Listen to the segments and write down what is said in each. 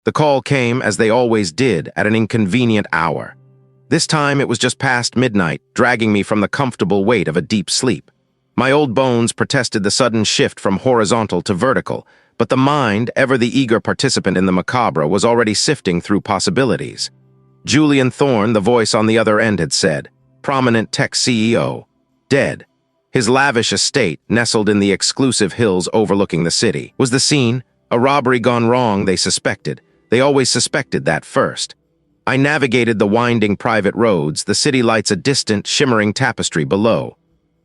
The call came, as they always did, at an inconvenient hour. This time it was just past midnight, dragging me from the comfortable weight of a deep sleep. My old bones protested the sudden shift from horizontal to vertical, but the mind, ever the eager participant in the macabre, was already sifting through possibilities. Julian Thorne, the voice on the other end, had said, prominent tech CEO, dead. His lavish estate, nestled in the exclusive hills overlooking the city, was the scene. A robbery gone wrong, they suspected. They always suspected that first. I navigated the winding private roads, the city lights a distant, shimmering tapestry below.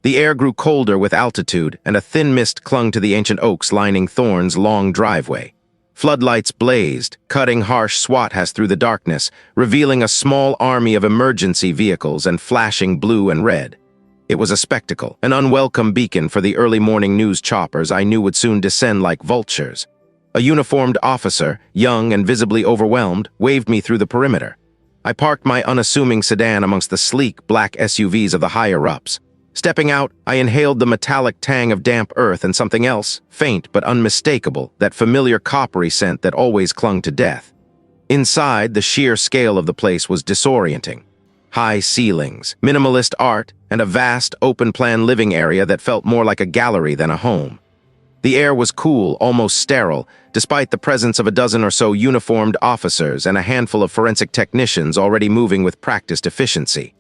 The air grew colder with altitude, and a thin mist clung to the ancient oaks lining Thorne's long driveway. Floodlights blazed, cutting harsh swaths through the darkness, revealing a small army of emergency vehicles and flashing blue and red. It was a spectacle, an unwelcome beacon for the early morning news choppers I knew would soon descend like vultures. A uniformed officer, young and visibly overwhelmed, waved me through the perimeter. I parked my unassuming sedan amongst the sleek, black SUVs of the higher-ups. Stepping out, I inhaled the metallic tang of damp earth and something else, faint but unmistakable, that familiar coppery scent that always clung to death. Inside, the sheer scale of the place was disorienting. High ceilings, minimalist art, and a vast, open-plan living area that felt more like a gallery than a home. The air was cool, almost sterile, despite the presence of a dozen or so uniformed officers and a handful of forensic technicians already moving with practiced efficiency.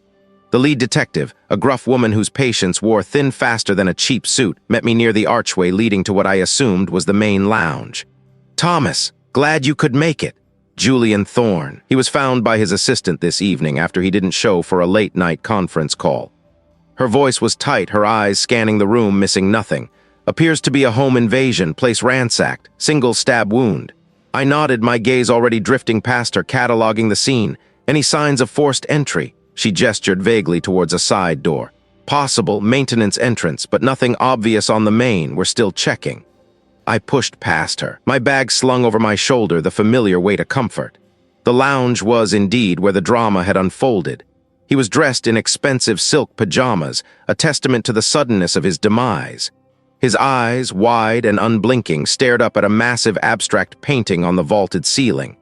The lead detective, a gruff woman whose patience wore thin faster than a cheap suit, met me near the archway leading to what I assumed was the main lounge. "Thomas, glad you could make it." Julian Thorne. He was found by his assistant this evening after he didn't show for a late-night conference call. Her voice was tight, her eyes scanning the room, missing nothing. "Appears to be a home invasion, place ransacked, single stab wound." I nodded, my gaze already drifting past her, cataloging the scene. "Any signs of forced entry?" She gestured vaguely towards a side door. "Possible maintenance entrance, but nothing obvious on the main. We're still checking." I pushed past her, my bag slung over my shoulder, the familiar weight of comfort. The lounge was indeed where the drama had unfolded. He was dressed in expensive silk pajamas, a testament to the suddenness of his demise. His eyes, wide and unblinking, stared up at a massive abstract painting on the vaulted ceiling.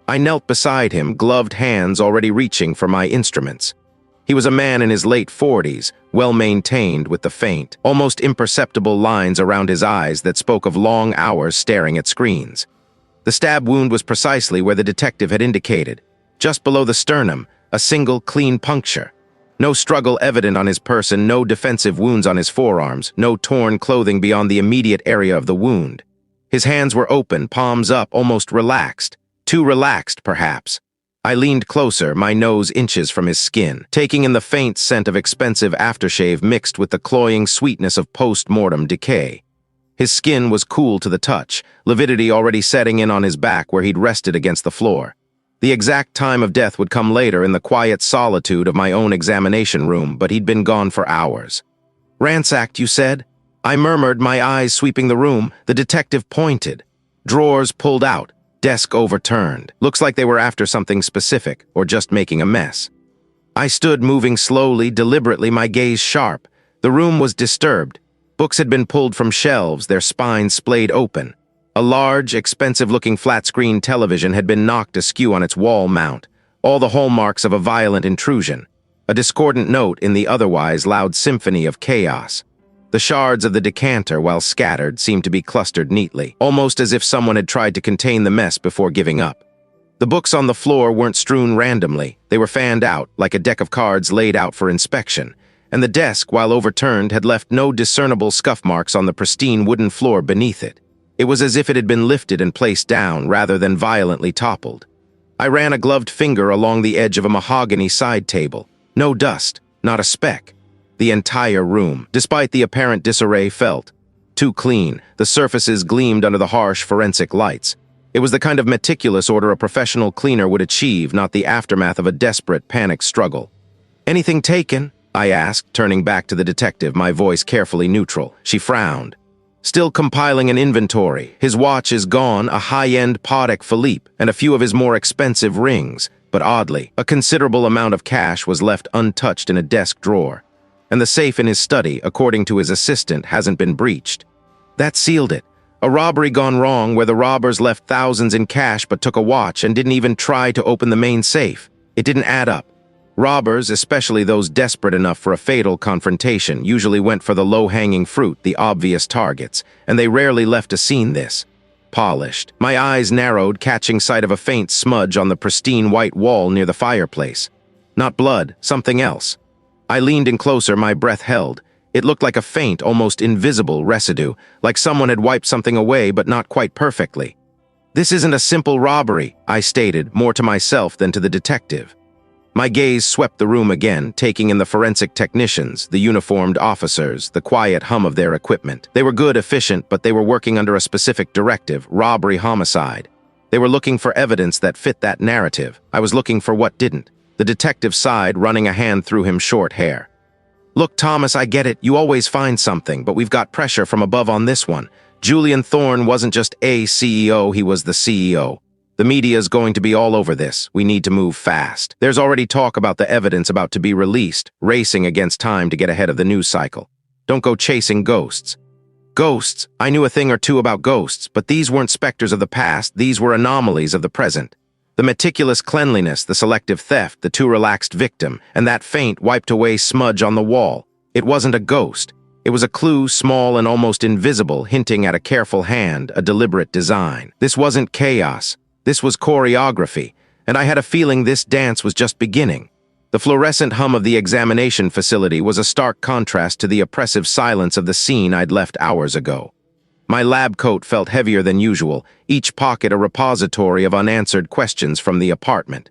I knelt beside him, gloved hands already reaching for my instruments. He was a man in his late 40s, well-maintained with the faint, almost imperceptible lines around his eyes that spoke of long hours staring at screens. The stab wound was precisely where the detective had indicated, just below the sternum, a single clean puncture. No struggle evident on his person, no defensive wounds on his forearms, no torn clothing beyond the immediate area of the wound. His hands were open, palms up, almost relaxed. Too relaxed, perhaps. I leaned closer, my nose inches from his skin, taking in the faint scent of expensive aftershave mixed with the cloying sweetness of post-mortem decay. His skin was cool to the touch, lividity already setting in on his back where he'd rested against the floor. The exact time of death would come later in the quiet solitude of my own examination room, but he'd been gone for hours. "Ransacked, you said?" I murmured, my eyes sweeping the room. The detective pointed. Drawers pulled out. Desk overturned. Looks like they were after something specific, or just making a mess. I stood moving slowly, deliberately, my gaze sharp. The room was disturbed. Books had been pulled from shelves, their spines splayed open. A large, expensive-looking flat-screen television had been knocked askew on its wall mount, all the hallmarks of a violent intrusion. A discordant note in the otherwise loud symphony of chaos. The shards of the decanter, while scattered, seemed to be clustered neatly, almost as if someone had tried to contain the mess before giving up. The books on the floor weren't strewn randomly. They were fanned out, like a deck of cards laid out for inspection, and the desk, while overturned, had left no discernible scuff marks on the pristine wooden floor beneath it. It was as if it had been lifted and placed down, rather than violently toppled. I ran a gloved finger along the edge of a mahogany side table. No dust, not a speck. The entire room, despite the apparent disarray, felt too clean. The surfaces gleamed under the harsh forensic lights. It was the kind of meticulous order a professional cleaner would achieve, not the aftermath of a desperate, panicked struggle. "Anything taken?" I asked, turning back to the detective, my voice carefully neutral. She frowned. "Still compiling an inventory. His watch is gone, a high-end Patek Philippe, and a few of his more expensive rings. But oddly, a considerable amount of cash was left untouched in a desk drawer. And the safe in his study, according to his assistant, hasn't been breached. That sealed it. A robbery gone wrong where the robbers left thousands in cash but took a watch and didn't even try to open the main safe. It didn't add up. Robbers, especially those desperate enough for a fatal confrontation, usually went for the low-hanging fruit, the obvious targets, and they rarely left a scene this polished. My eyes narrowed, catching sight of a faint smudge on the pristine white wall near the fireplace. Not blood, something else. I leaned in closer, my breath held. It looked like a faint, almost invisible residue, like someone had wiped something away but not quite perfectly. "This isn't a simple robbery," I stated, more to myself than to the detective. My gaze swept the room again, taking in the forensic technicians, the uniformed officers, the quiet hum of their equipment. They were good, efficient, but they were working under a specific directive: robbery, homicide. They were looking for evidence that fit that narrative. I was looking for what didn't. The detective sighed, running a hand through his short hair. "Look, Thomas, I get it. You always find something, but we've got pressure from above on this one. Julian Thorne wasn't just a CEO, he was the CEO. The media's going to be all over this. We need to move fast. There's already talk about the evidence about to be released, racing against time to get ahead of the news cycle. Don't go chasing ghosts." Ghosts? I knew a thing or two about ghosts, but these weren't specters of the past, these were anomalies of the present. The meticulous cleanliness, the selective theft, the too relaxed victim, and that faint, wiped-away smudge on the wall. It wasn't a ghost. It was a clue, small and almost invisible, hinting at a careful hand, a deliberate design. This wasn't chaos. This was choreography, and I had a feeling this dance was just beginning. The fluorescent hum of the examination facility was a stark contrast to the oppressive silence of the scene I'd left hours ago. My lab coat felt heavier than usual, each pocket a repository of unanswered questions from the apartment.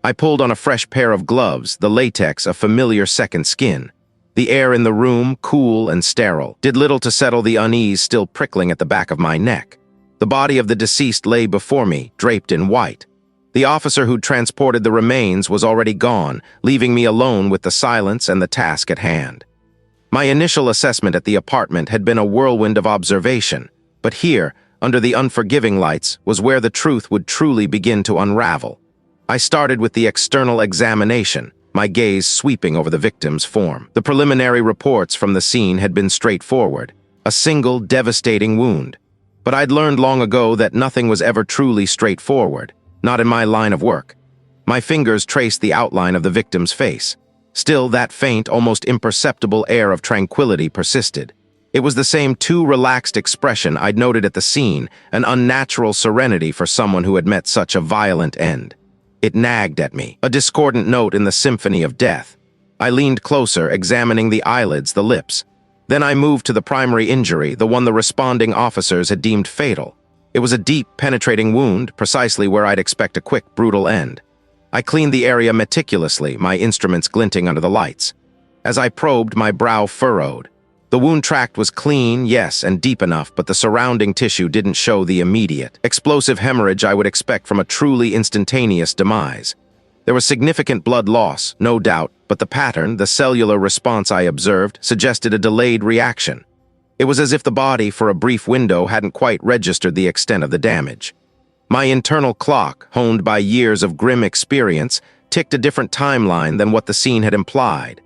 I pulled on a fresh pair of gloves, the latex a familiar second skin. The air in the room, cool and sterile, did little to settle the unease still prickling at the back of my neck. The body of the deceased lay before me, draped in white. The officer who'd transported the remains was already gone, leaving me alone with the silence and the task at hand. My initial assessment at the apartment had been a whirlwind of observation, but here, under the unforgiving lights, was where the truth would truly begin to unravel. I started with the external examination, my gaze sweeping over the victim's form. The preliminary reports from the scene had been straightforward, a single devastating wound. But I'd learned long ago that nothing was ever truly straightforward, not in my line of work. My fingers traced the outline of the victim's face. Still, that faint, almost imperceptible air of tranquility persisted. It was the same too relaxed expression I'd noted at the scene, an unnatural serenity for someone who had met such a violent end. It nagged at me, a discordant note in the symphony of death. I leaned closer, examining the eyelids, the lips. Then I moved to the primary injury, the one the responding officers had deemed fatal. It was a deep, penetrating wound, precisely where I'd expect a quick, brutal end. I cleaned the area meticulously, my instruments glinting under the lights. As I probed, my brow furrowed. The wound tract was clean, yes, and deep enough, but the surrounding tissue didn't show the immediate, explosive hemorrhage I would expect from a truly instantaneous demise. There was significant blood loss, no doubt, but the pattern, the cellular response I observed, suggested a delayed reaction. It was as if the body, for a brief window, hadn't quite registered the extent of the damage. My internal clock, honed by years of grim experience, ticked a different timeline than what the scene had implied.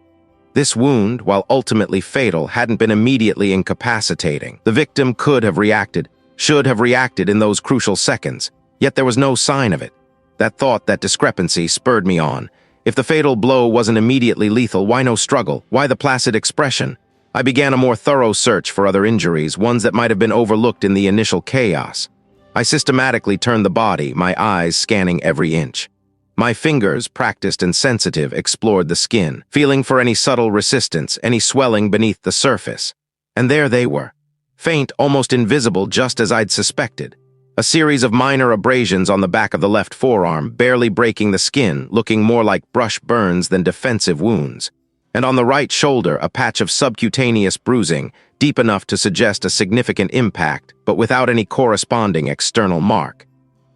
This wound, while ultimately fatal, hadn't been immediately incapacitating. The victim could have reacted, should have reacted in those crucial seconds, yet there was no sign of it. That thought, that discrepancy, spurred me on. If the fatal blow wasn't immediately lethal, why no struggle? Why the placid expression? I began a more thorough search for other injuries, ones that might have been overlooked in the initial chaos. I systematically turned the body, my eyes scanning every inch. My fingers, practiced and sensitive, explored the skin, feeling for any subtle resistance, any swelling beneath the surface. And there they were. Faint, almost invisible, just as I'd suspected. A series of minor abrasions on the back of the left forearm, barely breaking the skin, looking more like brush burns than defensive wounds. And on the right shoulder, a patch of subcutaneous bruising, deep enough to suggest a significant impact, but without any corresponding external mark.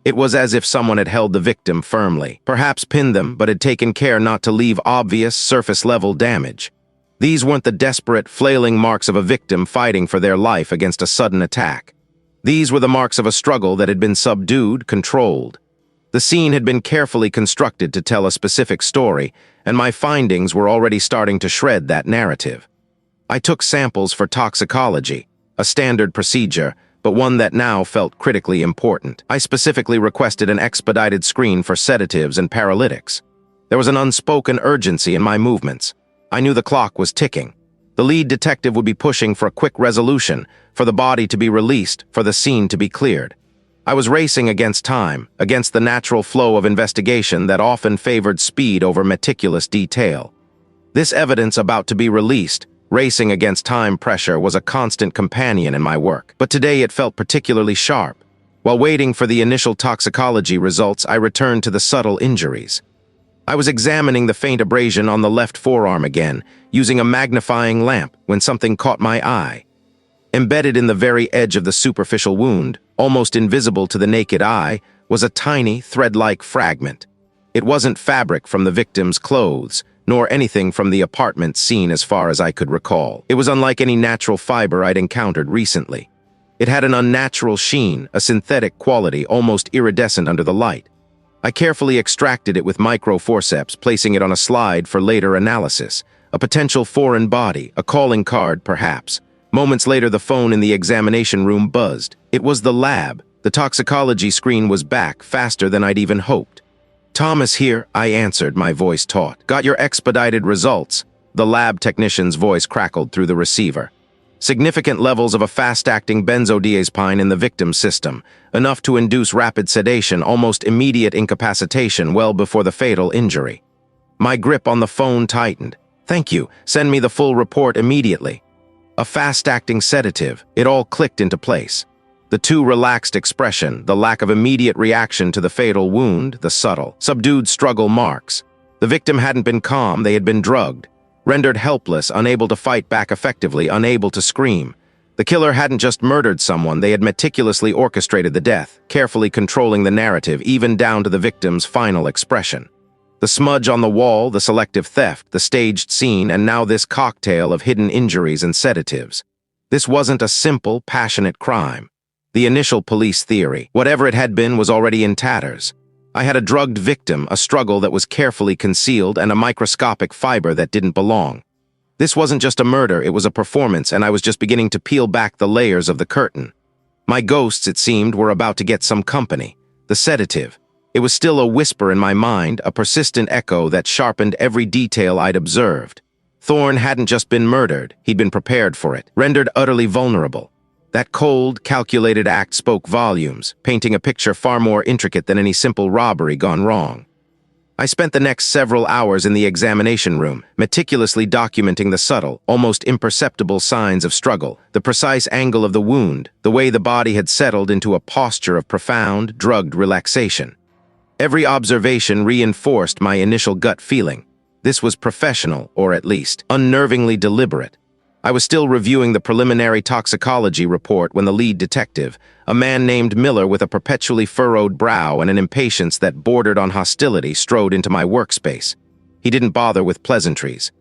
It was as if someone had held the victim firmly, perhaps pinned them, but had taken care not to leave obvious, surface-level damage. These weren't the desperate, flailing marks of a victim fighting for their life against a sudden attack. These were the marks of a struggle that had been subdued, controlled. The scene had been carefully constructed to tell a specific story, and my findings were already starting to shred that narrative. I took samples for toxicology, a standard procedure, but one that now felt critically important. I specifically requested an expedited screen for sedatives and paralytics. There was an unspoken urgency in my movements. I knew the clock was ticking. The lead detective would be pushing for a quick resolution, for the body to be released, for the scene to be cleared. I was racing against time, against the natural flow of investigation that often favored speed over meticulous detail. This evidence about to be released, racing against time pressure, was a constant companion in my work. But today it felt particularly sharp. While waiting for the initial toxicology results, I returned to the subtle injuries. I was examining the faint abrasion on the left forearm again, using a magnifying lamp, when something caught my eye. Embedded in the very edge of the superficial wound, almost invisible to the naked eye, was a tiny, thread-like fragment. It wasn't fabric from the victim's clothes, nor anything from the apartment scene as far as I could recall. It was unlike any natural fiber I'd encountered recently. It had an unnatural sheen, a synthetic quality almost iridescent under the light. I carefully extracted it with micro-forceps, placing it on a slide for later analysis. A potential foreign body, a calling card perhaps. Moments later, the phone in the examination room buzzed. It was the lab. The toxicology screen was back, faster than I'd even hoped. "Thomas here," I answered, my voice taut. "Got your expedited results." The lab technician's voice crackled through the receiver. Significant levels of a fast-acting benzodiazepine in the victim's system, enough to induce rapid sedation, almost immediate incapacitation well before the fatal injury. My grip on the phone tightened. "Thank you. Send me the full report immediately." A fast-acting sedative. It all clicked into place. The too relaxed expression, the lack of immediate reaction to the fatal wound, the subtle, subdued struggle marks. The victim hadn't been calm, they had been drugged. Rendered helpless, unable to fight back effectively, unable to scream. The killer hadn't just murdered someone, they had meticulously orchestrated the death, carefully controlling the narrative, even down to the victim's final expression. The smudge on the wall, the selective theft, the staged scene, and now this cocktail of hidden injuries and sedatives. This wasn't a simple, passionate crime. The initial police theory, whatever it had been, was already in tatters. I had a drugged victim, a struggle that was carefully concealed, and a microscopic fiber that didn't belong. This wasn't just a murder, it was a performance, and I was just beginning to peel back the layers of the curtain. My ghosts, it seemed, were about to get some company. The sedative. It was still a whisper in my mind, a persistent echo that sharpened every detail I'd observed. Thorne hadn't just been murdered, he'd been prepared for it, rendered utterly vulnerable. That cold, calculated act spoke volumes, painting a picture far more intricate than any simple robbery gone wrong. I spent the next several hours in the examination room, meticulously documenting the subtle, almost imperceptible signs of struggle, the precise angle of the wound, the way the body had settled into a posture of profound, drugged relaxation. Every observation reinforced my initial gut feeling. This was professional, or at least, unnervingly deliberate. I was still reviewing the preliminary toxicology report when the lead detective, a man named Miller with a perpetually furrowed brow and an impatience that bordered on hostility, strode into my workspace. He didn't bother with pleasantries.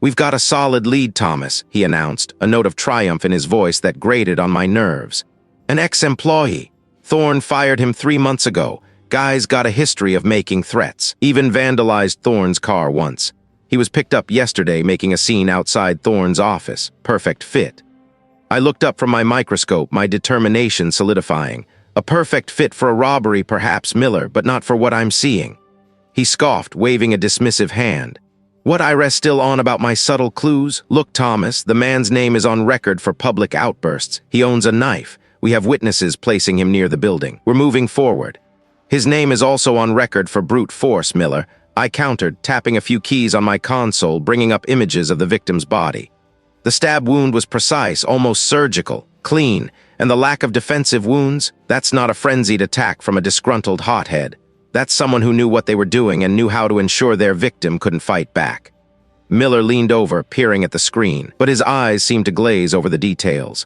"We've got a solid lead, Thomas," he announced, a note of triumph in his voice that grated on my nerves. "An ex-employee. Thorne fired him 3 months ago. Guy's got a history of making threats. Even vandalized Thorne's car once. He was picked up yesterday making a scene outside Thorne's office. Perfect fit." I looked up from my microscope, my determination solidifying. "A perfect fit for a robbery, perhaps, Miller, but not for what I'm seeing." He scoffed, waving a dismissive hand. "What I rest still on about my subtle clues? Look, Thomas, the man's name is on record for public outbursts. He owns a knife. We have witnesses placing him near the building. We're moving forward. His name is also on record for brute force, Miller." I countered, tapping a few keys on my console, bringing up images of the victim's body. The stab wound was precise, almost surgical, clean, and the lack of defensive wounds, that's not a frenzied attack from a disgruntled hothead. That's someone who knew what they were doing and knew how to ensure their victim couldn't fight back. Miller leaned over, peering at the screen, but his eyes seemed to glaze over the details.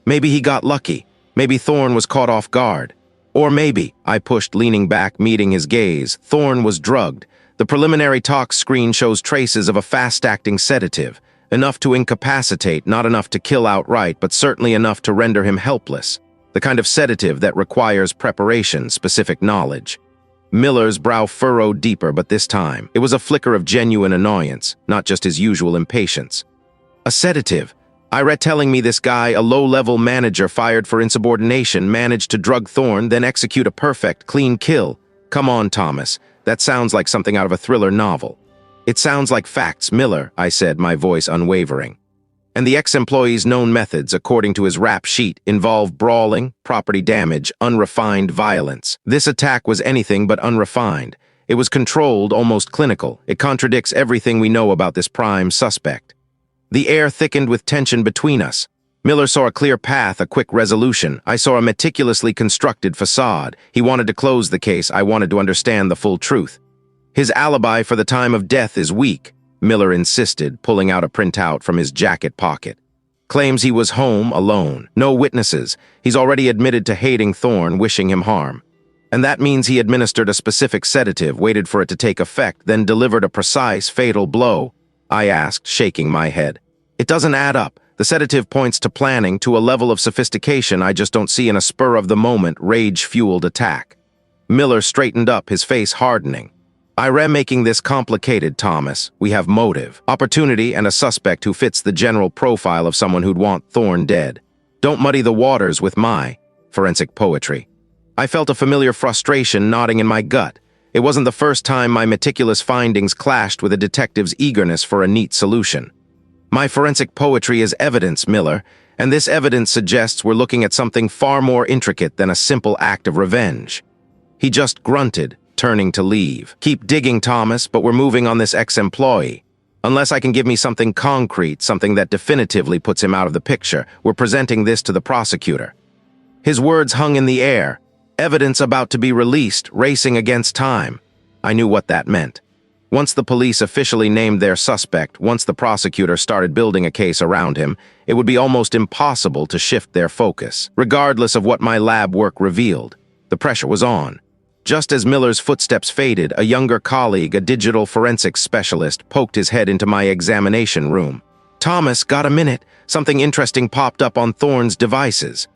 Maybe he got lucky. Maybe Thorne was caught off guard. Or maybe, I pushed, leaning back, meeting his gaze, Thorne was drugged. The preliminary tox screen shows traces of a fast-acting sedative, enough to incapacitate, not enough to kill outright, but certainly enough to render him helpless. The kind of sedative that requires preparation, specific knowledge. Miller's brow furrowed deeper, but this time, it was a flicker of genuine annoyance, not just his usual impatience. A sedative. I read telling me this guy, a low-level manager fired for insubordination, managed to drug Thorne, then execute a perfect, clean kill. Come on, Thomas. That sounds like something out of a thriller novel. It sounds like facts, Miller, I said, my voice unwavering. And the ex-employee's known methods, according to his rap sheet, involve brawling, property damage, unrefined violence. This attack was anything but unrefined. It was controlled, almost clinical. It contradicts everything we know about this prime suspect. The air thickened with tension between us. Miller saw a clear path, a quick resolution. I saw a meticulously constructed facade. He wanted to close the case. I wanted to understand the full truth. His alibi for the time of death is weak, Miller insisted, pulling out a printout from his jacket pocket. Claims he was home alone. No witnesses. He's already admitted to hating Thorne, wishing him harm. And that means he administered a specific sedative, waited for it to take effect, then delivered a precise, fatal blow. I asked, shaking my head. It doesn't add up. The sedative points to planning, to a level of sophistication I just don't see in a spur-of-the-moment, rage-fueled attack. Miller straightened up, his face hardening. I'm making this complicated, Thomas. We have motive, opportunity, and a suspect who fits the general profile of someone who'd want Thorne dead. Don't muddy the waters with my forensic poetry. I felt a familiar frustration gnawing in my gut. It wasn't the first time my meticulous findings clashed with a detective's eagerness for a neat solution. My forensic poetry is evidence, Miller, and this evidence suggests we're looking at something far more intricate than a simple act of revenge. He just grunted, turning to leave. Keep digging, Thomas, but we're moving on this ex-employee. Unless I can give me something concrete, something that definitively puts him out of the picture, we're presenting this to the prosecutor. His words hung in the air. Evidence about to be released, racing against time. I knew what that meant. Once the police officially named their suspect, once the prosecutor started building a case around him, it would be almost impossible to shift their focus, regardless of what my lab work revealed. The pressure was on. Just as Miller's footsteps faded, a younger colleague, a digital forensics specialist, poked his head into my examination room. Thomas, got a minute? Something interesting popped up on Thorne's devices.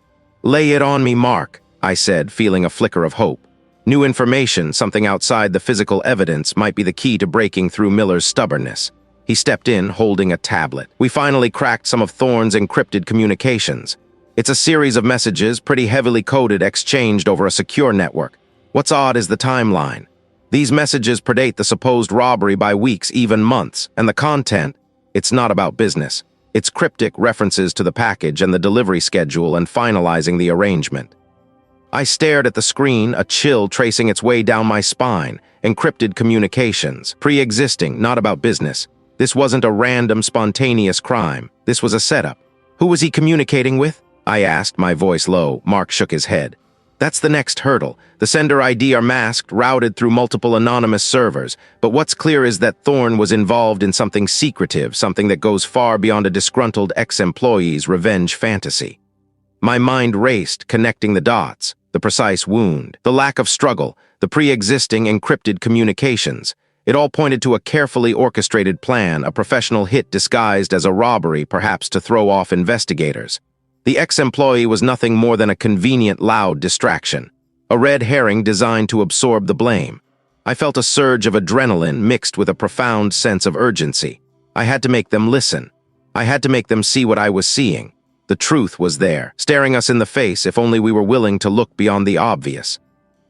Lay it on me, Mark, I said, feeling a flicker of hope. New information, something outside the physical evidence, might be the key to breaking through Miller's stubbornness. He stepped in, holding a tablet. We finally cracked some of Thorne's encrypted communications. It's a series of messages, pretty heavily coded, exchanged over a secure network. What's odd is the timeline. These messages predate the supposed robbery by weeks, even months, and the content, it's not about business. It's cryptic references to the package and the delivery schedule and finalizing the arrangement. I stared at the screen, a chill tracing its way down my spine. Encrypted communications, pre-existing, not about business. This wasn't a random, spontaneous crime. This was a setup. Who was he communicating with? I asked, my voice low. Mark shook his head. That's the next hurdle. The sender ID are masked, routed through multiple anonymous servers. But what's clear is that Thorne was involved in something secretive, something that goes far beyond a disgruntled ex-employee's revenge fantasy. My mind raced, connecting the dots. The precise wound, the lack of struggle, the pre-existing encrypted communications. It all pointed to a carefully orchestrated plan, a professional hit disguised as a robbery, perhaps to throw off investigators. The ex-employee was nothing more than a convenient, loud distraction, a red herring designed to absorb the blame. I felt a surge of adrenaline mixed with a profound sense of urgency. I had to make them listen. I had to make them see what I was seeing. The truth was there, staring us in the face if only we were willing to look beyond the obvious.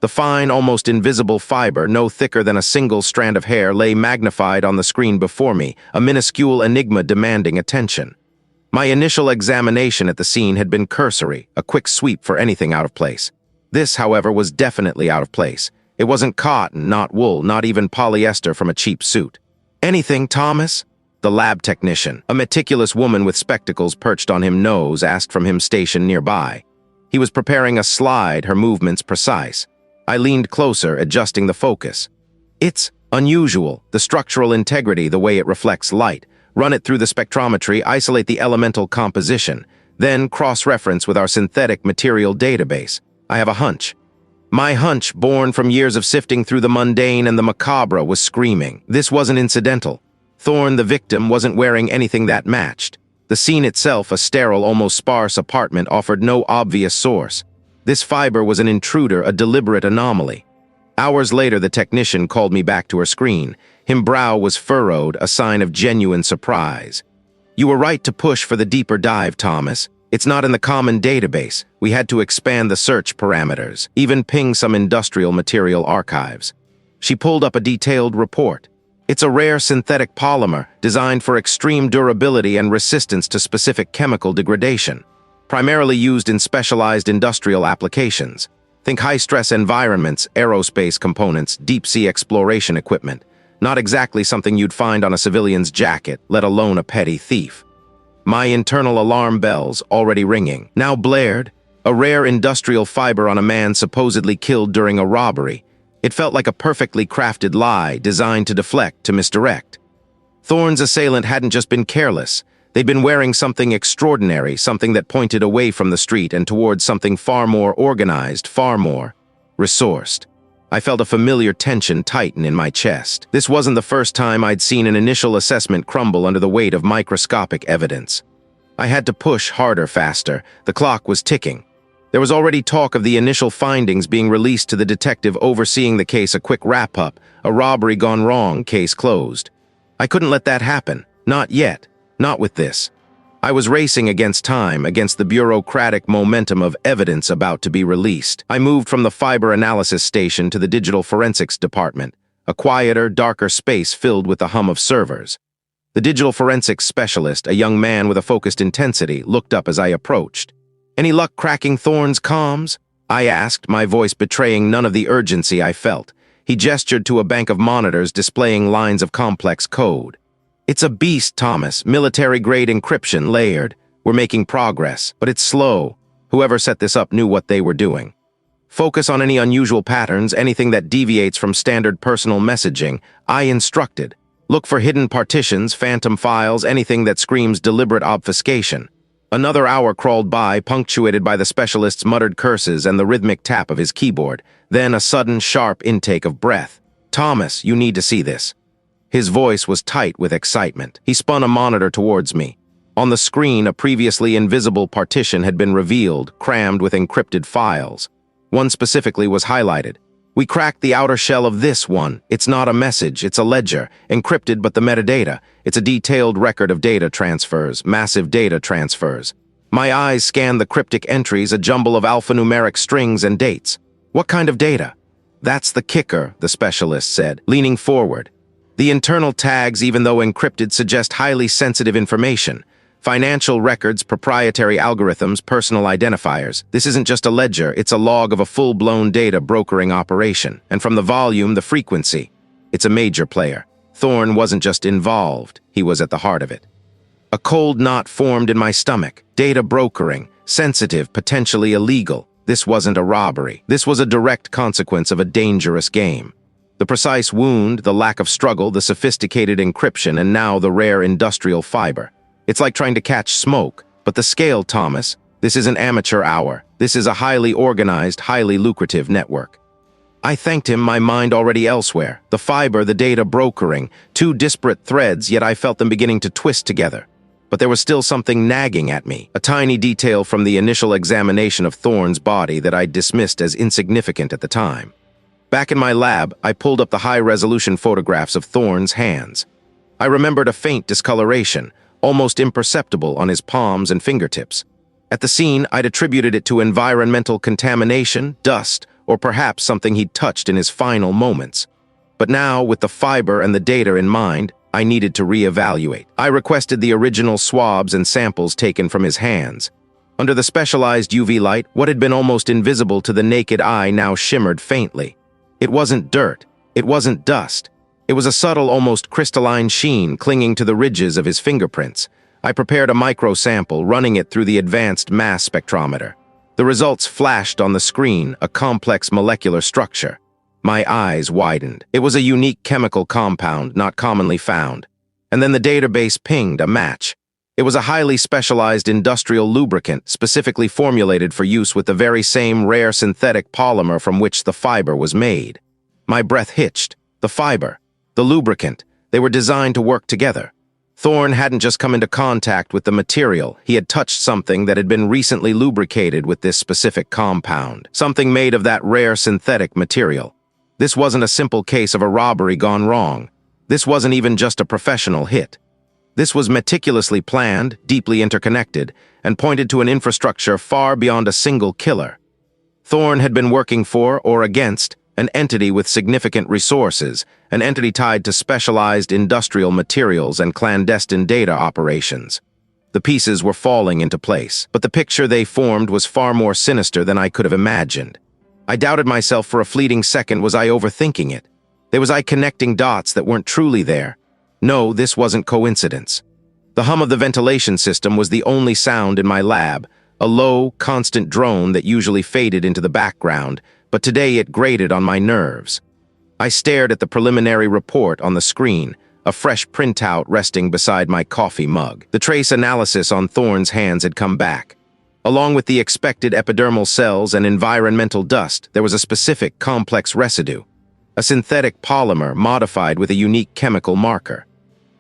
The fine, almost invisible fiber, no thicker than a single strand of hair, lay magnified on the screen before me, a minuscule enigma demanding attention. My initial examination at the scene had been cursory, a quick sweep for anything out of place. This, however, was definitely out of place. It wasn't cotton, not wool, not even polyester from a cheap suit. Anything, Thomas? The lab technician, a meticulous woman with spectacles perched on his nose, asked from him stationed nearby. He was preparing a slide, her movements precise. I leaned closer, adjusting the focus. It's unusual, the structural integrity, the way it reflects light. Run it through the spectrometry, isolate the elemental composition, then cross-reference with our synthetic material database. I have a hunch. My hunch, born from years of sifting through the mundane and the macabre, was screaming. This wasn't incidental. Thorne, the victim, wasn't wearing anything that matched. The scene itself, a sterile, almost sparse apartment, offered no obvious source. This fiber was an intruder, a deliberate anomaly. Hours later, the technician called me back to her screen. His brow was furrowed, a sign of genuine surprise. You were right to push for the deeper dive, Thomas. It's not in the common database. We had to expand the search parameters, even ping some industrial material archives. She pulled up a detailed report. It's a rare synthetic polymer designed for extreme durability and resistance to specific chemical degradation, primarily used in specialized industrial applications. Think high-stress environments, aerospace components, deep-sea exploration equipment. Not exactly something you'd find on a civilian's jacket, let alone a petty thief. My internal alarm bells, already ringing, now blared. A rare industrial fiber on a man supposedly killed during a robbery. It felt like a perfectly crafted lie designed to deflect, to misdirect. Thorne's assailant hadn't just been careless. They'd been wearing something extraordinary, something that pointed away from the street and towards something far more organized, far more resourced. I felt a familiar tension tighten in my chest. This wasn't the first time I'd seen an initial assessment crumble under the weight of microscopic evidence. I had to push harder, faster. The clock was ticking. There was already talk of the initial findings being released to the detective overseeing the case, a quick wrap-up, a robbery gone wrong, case closed. I couldn't let that happen. Not yet. Not with this. I was racing against time, against the bureaucratic momentum of evidence about to be released. I moved from the fiber analysis station to the digital forensics department, a quieter, darker space filled with the hum of servers. The digital forensics specialist, a young man with a focused intensity, looked up as I approached. "Any luck cracking Thorne's comms?" I asked, my voice betraying none of the urgency I felt. He gestured to a bank of monitors displaying lines of complex code. "It's a beast, Thomas. Military-grade encryption, layered. We're making progress, but it's slow. Whoever set this up knew what they were doing. Focus on any unusual patterns, anything that deviates from standard personal messaging," I instructed. "Look for hidden partitions, phantom files, anything that screams deliberate obfuscation." Another hour crawled by, punctuated by the specialist's muttered curses and the rhythmic tap of his keyboard. Then a sudden, sharp intake of breath. "Thomas, you need to see this." His voice was tight with excitement. He spun a monitor towards me. On the screen, a previously invisible partition had been revealed, crammed with encrypted files. One specifically was highlighted. "We cracked the outer shell of this one. It's not a message, it's a ledger. Encrypted but the metadata. It's a detailed record of data transfers, massive data transfers." My eyes scanned the cryptic entries, a jumble of alphanumeric strings and dates. "What kind of data?" "That's the kicker," the specialist said, leaning forward. "The internal tags, even though encrypted, suggest highly sensitive information. Financial records, proprietary algorithms, personal identifiers. This isn't just a ledger, it's a log of a full-blown data brokering operation. And from the volume, the frequency. It's a major player. Thorne wasn't just involved, he was at the heart of it." A cold knot formed in my stomach. Data brokering, sensitive, potentially illegal. This wasn't a robbery. This was a direct consequence of a dangerous game. The precise wound, the lack of struggle, the sophisticated encryption, and now the rare industrial fiber. It's like trying to catch smoke, but the scale, Thomas, this isn't amateur hour. This is a highly organized, highly lucrative network. I thanked him, my mind already elsewhere. The fiber, the data brokering, two disparate threads, yet I felt them beginning to twist together. But there was still something nagging at me, a tiny detail from the initial examination of Thorne's body that I'd dismissed as insignificant at the time. Back in my lab, I pulled up the high-resolution photographs of Thorne's hands. I remembered a faint discoloration, almost imperceptible on his palms and fingertips. At the scene, I'd attributed it to environmental contamination, dust, or perhaps something he'd touched in his final moments. But now, with the fiber and the data in mind, I needed to reevaluate. I requested the original swabs and samples taken from his hands. Under the specialized UV light, what had been almost invisible to the naked eye now shimmered faintly. It wasn't dirt. It wasn't dust. It was a subtle, almost crystalline sheen clinging to the ridges of his fingerprints. I prepared a micro-sample, running it through the advanced mass spectrometer. The results flashed on the screen, a complex molecular structure. My eyes widened. It was a unique chemical compound not commonly found. And then the database pinged a match. It was a highly specialized industrial lubricant specifically formulated for use with the very same rare synthetic polymer from which the fiber was made. My breath hitched. The fiber, the lubricant, they were designed to work together. Thorne hadn't just come into contact with the material, he had touched something that had been recently lubricated with this specific compound, something made of that rare synthetic material. This wasn't a simple case of a robbery gone wrong. This wasn't even just a professional hit. This was meticulously planned, deeply interconnected, and pointed to an infrastructure far beyond a single killer. Thorne had been working for, or against, an entity with significant resources, an entity tied to specialized industrial materials and clandestine data operations. The pieces were falling into place, but the picture they formed was far more sinister than I could have imagined. I doubted myself for a fleeting second. Was I overthinking it? Was I connecting dots that weren't truly there? No, this wasn't coincidence. The hum of the ventilation system was the only sound in my lab, a low, constant drone that usually faded into the background, but today it grated on my nerves. I stared at the preliminary report on the screen, a fresh printout resting beside my coffee mug. The trace analysis on Thorne's hands had come back. Along with the expected epidermal cells and environmental dust, there was a specific complex residue, a synthetic polymer modified with a unique chemical marker.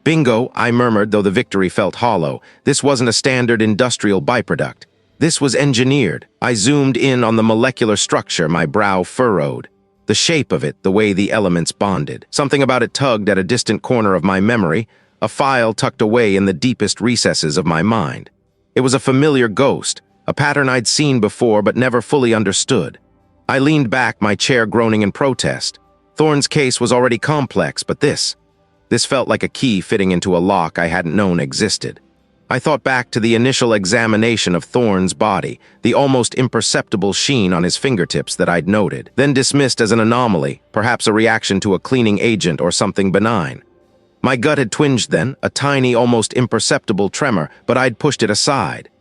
Bingo, I murmured, though the victory felt hollow. This wasn't a standard industrial byproduct. This was engineered. I zoomed in on the molecular structure, my brow furrowed. The shape of it, the way the elements bonded. Something about it tugged at a distant corner of my memory, a file tucked away in the deepest recesses of my mind. It was a familiar ghost, a pattern I'd seen before but never fully understood. I leaned back, my chair groaning in protest. Thorne's case was already complex, but this felt like a key fitting into a lock I hadn't known existed. I thought back to the initial examination of Thorne's body, the almost imperceptible sheen on his fingertips that I'd noted, then dismissed as an anomaly, perhaps a reaction to a cleaning agent or something benign. My gut had twinged then, a tiny, almost imperceptible tremor, but I'd pushed it aside.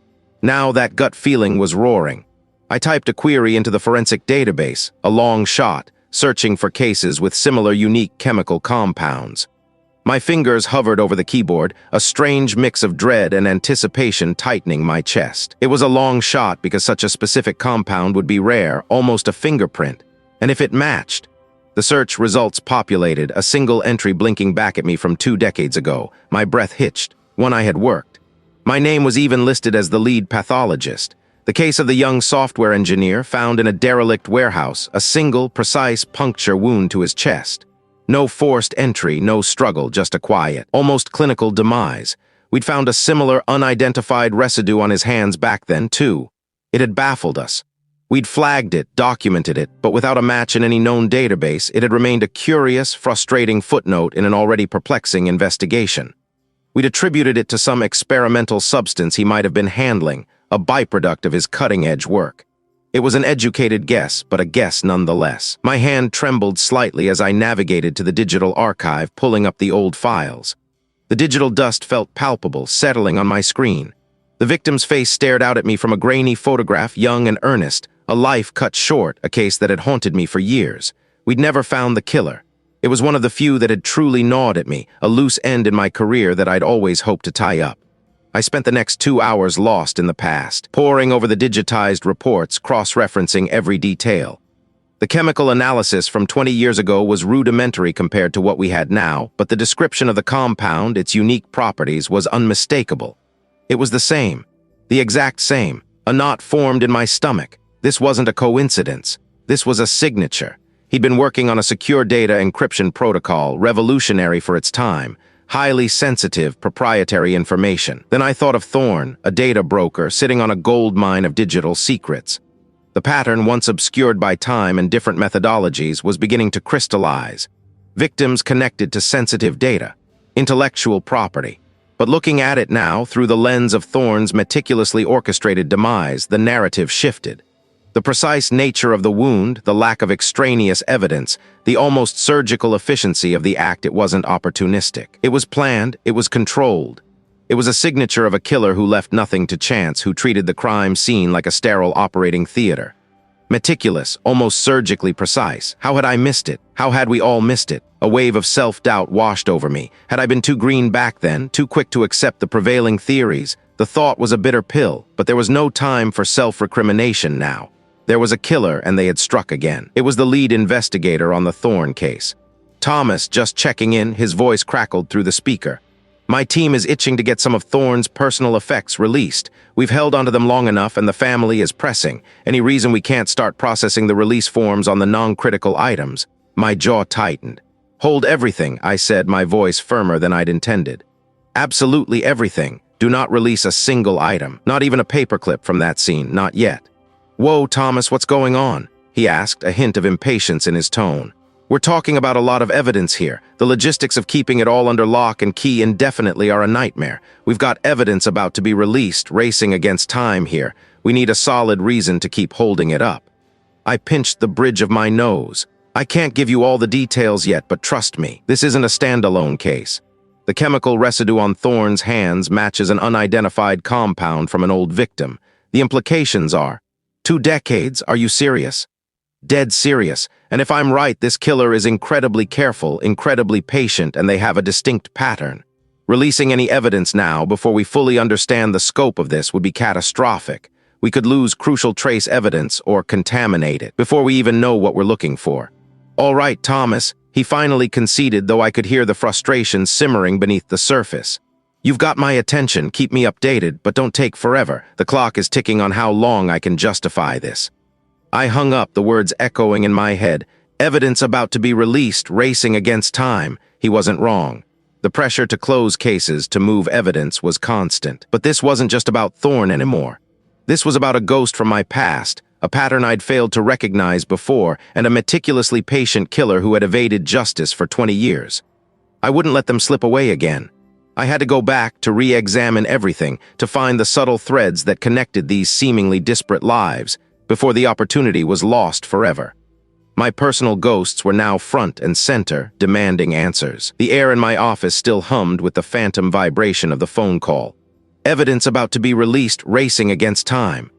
Now that gut feeling was roaring. I typed a query into the forensic database, a long shot, searching for cases with similar unique chemical compounds. My fingers hovered over the keyboard, a strange mix of dread and anticipation tightening my chest. It was a long shot because such a specific compound would be rare, almost a fingerprint. And if it matched? The search results populated, a single entry blinking back at me from 2 decades ago. My breath hitched, one I had worked. My name was even listed as the lead pathologist. The case of the young software engineer found in a derelict warehouse, a single, precise puncture wound to his chest. No forced entry, no struggle, just a quiet, almost clinical demise. We'd found a similar unidentified residue on his hands back then, too. It had baffled us. We'd flagged it, documented it, but without a match in any known database, it had remained a curious, frustrating footnote in an already perplexing investigation. We'd attributed it to some experimental substance he might have been handling, a byproduct of his cutting-edge work. It was an educated guess, but a guess nonetheless. My hand trembled slightly as I navigated to the digital archive, pulling up the old files. The digital dust felt palpable, settling on my screen. The victim's face stared out at me from a grainy photograph, young and earnest, a life cut short, a case that had haunted me for years. We'd never found the killer. It was one of the few that had truly gnawed at me, a loose end in my career that I'd always hoped to tie up. I spent the next 2 hours lost in the past, poring over the digitized reports, cross-referencing every detail. The chemical analysis from 20 years ago was rudimentary compared to what we had now, but the description of the compound, its unique properties, was unmistakable. It was the same, the exact same, a knot formed in my stomach. This wasn't a coincidence. This was a signature. He'd been working on a secure data encryption protocol, revolutionary for its time, highly sensitive, proprietary information. Then I thought of Thorne, a data broker sitting on a gold mine of digital secrets. The pattern, once obscured by time and different methodologies, was beginning to crystallize. Victims connected to sensitive data, intellectual property. But looking at it now, through the lens of Thorne's meticulously orchestrated demise, the narrative shifted. The precise nature of the wound, the lack of extraneous evidence, the almost surgical efficiency of the act, it wasn't opportunistic. It was planned, it was controlled. It was a signature of a killer who left nothing to chance, who treated the crime scene like a sterile operating theater. Meticulous, almost surgically precise. How had I missed it? How had we all missed it? A wave of self-doubt washed over me. Had I been too green back then, too quick to accept the prevailing theories? The thought was a bitter pill, but there was no time for self-recrimination now. There was a killer, and they had struck again. It was the lead investigator on the Thorne case. Thomas, just checking in, his voice crackled through the speaker. My team is itching to get some of Thorne's personal effects released. We've held onto them long enough, and the family is pressing. Any reason we can't start processing the release forms on the non-critical items? My jaw tightened. Hold everything, I said, my voice firmer than I'd intended. Absolutely everything. Do not release a single item, not even a paperclip from that scene, not yet. Whoa, Thomas, what's going on? He asked, a hint of impatience in his tone. We're talking about a lot of evidence here. The logistics of keeping it all under lock and key indefinitely are a nightmare. We've got evidence about to be released, racing against time here. We need a solid reason to keep holding it up. I pinched the bridge of my nose. I can't give you all the details yet, but trust me, this isn't a standalone case. The chemical residue on Thorne's hands matches an unidentified compound from an old victim. The implications are, 2 decades, are you serious? Dead serious. And if I'm right, this killer is incredibly careful, incredibly patient, and they have a distinct pattern. Releasing any evidence now, before we fully understand the scope of this, would be catastrophic. We could lose crucial trace evidence or contaminate it before we even know what we're looking for. All right, Thomas, he finally conceded, though I could hear the frustration simmering beneath the surface. You've got my attention, keep me updated, but don't take forever. The clock is ticking on how long I can justify this. I hung up, the words echoing in my head. Evidence about to be released, racing against time. He wasn't wrong. The pressure to close cases, to move evidence, was constant. But this wasn't just about Thorne anymore. This was about a ghost from my past, a pattern I'd failed to recognize before, and a meticulously patient killer who had evaded justice for 20 years. I wouldn't let them slip away again. I had to go back to re-examine everything, to find the subtle threads that connected these seemingly disparate lives, before the opportunity was lost forever. My personal ghosts were now front and center, demanding answers. The air in my office still hummed with the phantom vibration of the phone call. Evidence about to be released, racing against time.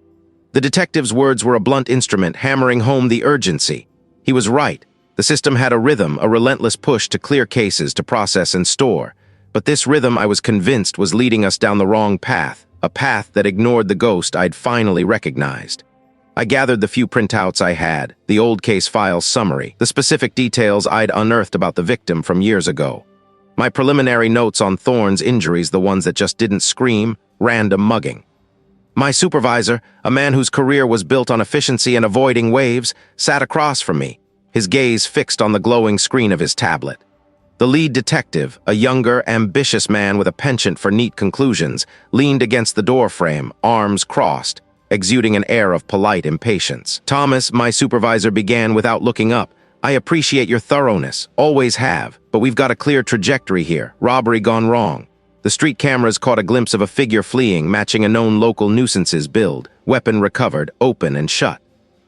The detective's words were a blunt instrument, hammering home the urgency. He was right. The system had a rhythm, a relentless push to clear cases, to process and store. But this rhythm, I was convinced, was leading us down the wrong path, a path that ignored the ghost I'd finally recognized. I gathered the few printouts I had, the old case file summary, the specific details I'd unearthed about the victim from years ago. My preliminary notes on Thorne's injuries, the ones that just didn't scream, random mugging. My supervisor, a man whose career was built on efficiency and avoiding waves, sat across from me, his gaze fixed on the glowing screen of his tablet. The lead detective, a younger, ambitious man with a penchant for neat conclusions, leaned against the doorframe, arms crossed, exuding an air of polite impatience. Thomas, my supervisor began without looking up. I appreciate your thoroughness, always have, but we've got a clear trajectory here, robbery gone wrong. The street cameras caught a glimpse of a figure fleeing, matching a known local nuisance's build, weapon recovered, open and shut.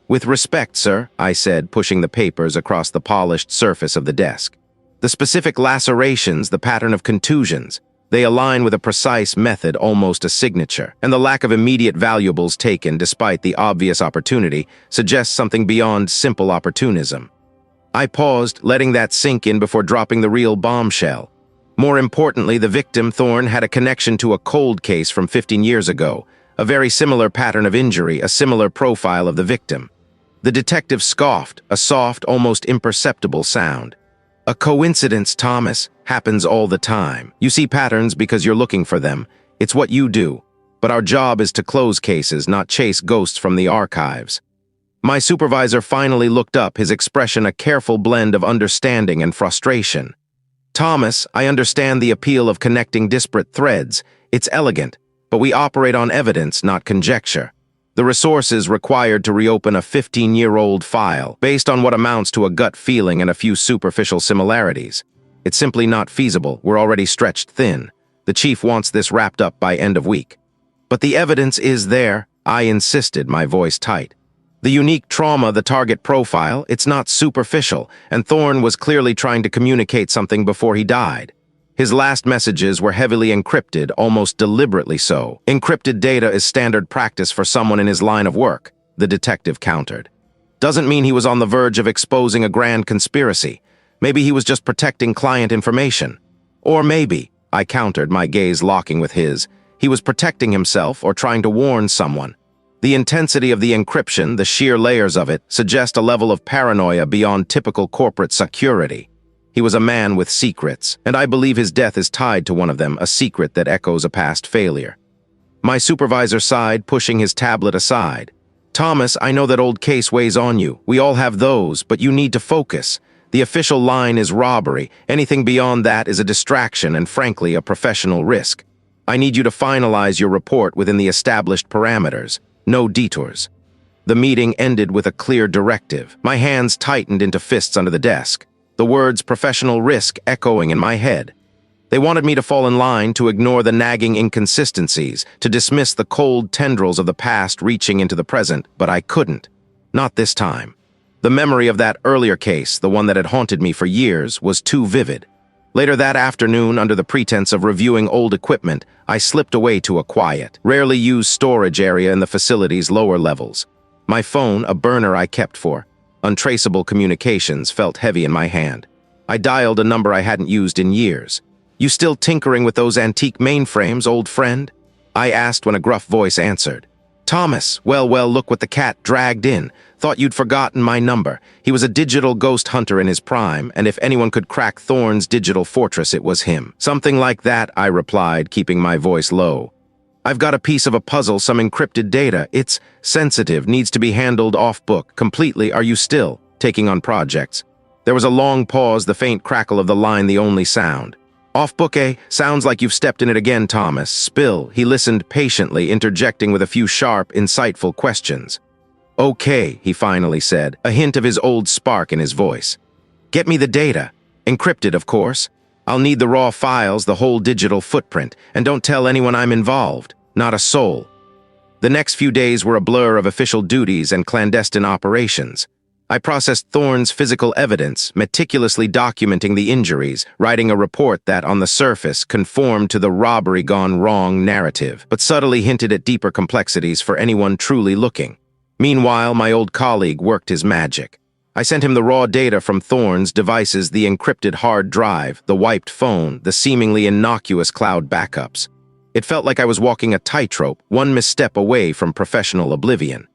With respect, sir, I said, pushing the papers across the polished surface of the desk. The specific lacerations, the pattern of contusions, they align with a precise method, almost a signature, and the lack of immediate valuables taken despite the obvious opportunity suggests something beyond simple opportunism. I paused, letting that sink in before dropping the real bombshell. More importantly, the victim, Thorne, had a connection to a cold case from 15 years ago, a very similar pattern of injury, a similar profile of the victim. The detective scoffed, a soft, almost imperceptible sound. A coincidence, Thomas, happens all the time. You see patterns because you're looking for them. It's what you do. But our job is to close cases, not chase ghosts from the archives. My supervisor finally looked up, his expression a careful blend of understanding and frustration. Thomas, I understand the appeal of connecting disparate threads. It's elegant, but we operate on evidence, not conjecture. The resources required to reopen a 15-year-old file, based on what amounts to a gut feeling and a few superficial similarities. It's simply not feasible. We're already stretched thin. The chief wants this wrapped up by end of week. But the evidence is there, I insisted, my voice tight. The unique trauma, the target profile, it's not superficial, and Thorne was clearly trying to communicate something before he died. His last messages were heavily encrypted, almost deliberately so. Encrypted data is standard practice for someone in his line of work, the detective countered. Doesn't mean he was on the verge of exposing a grand conspiracy. Maybe he was just protecting client information. Or maybe, I countered, my gaze locking with his, he was protecting himself or trying to warn someone. The intensity of the encryption, the sheer layers of it, suggest a level of paranoia beyond typical corporate security. He was a man with secrets, and I believe his death is tied to one of them, a secret that echoes a past failure. My supervisor sighed, pushing his tablet aside. Thomas, I know that old case weighs on you. We all have those, but you need to focus. The official line is robbery. Anything beyond that is a distraction and, frankly, a professional risk. I need you to finalize your report within the established parameters. No detours." The meeting ended with a clear directive. My hands tightened into fists under the desk, the words professional risk echoing in my head. They wanted me to fall in line, to ignore the nagging inconsistencies, to dismiss the cold tendrils of the past reaching into the present, but I couldn't. Not this time. The memory of that earlier case, the one that had haunted me for years, was too vivid. Later that afternoon, under the pretense of reviewing old equipment, I slipped away to a quiet, rarely used storage area in the facility's lower levels. My phone, a burner I kept for untraceable communications, felt heavy in my hand. I dialed a number I hadn't used in years. "You still tinkering with those antique mainframes, old friend?" I asked when a gruff voice answered. "Thomas, well, look what the cat dragged in. Thought you'd forgotten my number." He was a digital ghost hunter in his prime, and if anyone could crack Thorne's digital fortress, it was him. "Something like that," I replied, keeping my voice low. "I've got a piece of a puzzle, some encrypted data. It's sensitive, needs to be handled off-book, completely. Are you still taking on projects?" There was a long pause, the faint crackle of the line the only sound. "Off-book, eh? Sounds like you've stepped in it again, Thomas. Spill." He listened patiently, interjecting with a few sharp, insightful questions. "Okay," he finally said, a hint of his old spark in his voice. "Get me the data. Encrypted, of course. I'll need the raw files, the whole digital footprint, and don't tell anyone I'm involved. Not a soul." The next few days were a blur of official duties and clandestine operations. I processed Thorne's physical evidence, meticulously documenting the injuries, writing a report that, on the surface, conformed to the robbery gone wrong narrative, but subtly hinted at deeper complexities for anyone truly looking. Meanwhile, my old colleague worked his magic. I sent him the raw data from Thorne's devices, the encrypted hard drive, the wiped phone, the seemingly innocuous cloud backups. It felt like I was walking a tightrope, one misstep away from professional oblivion.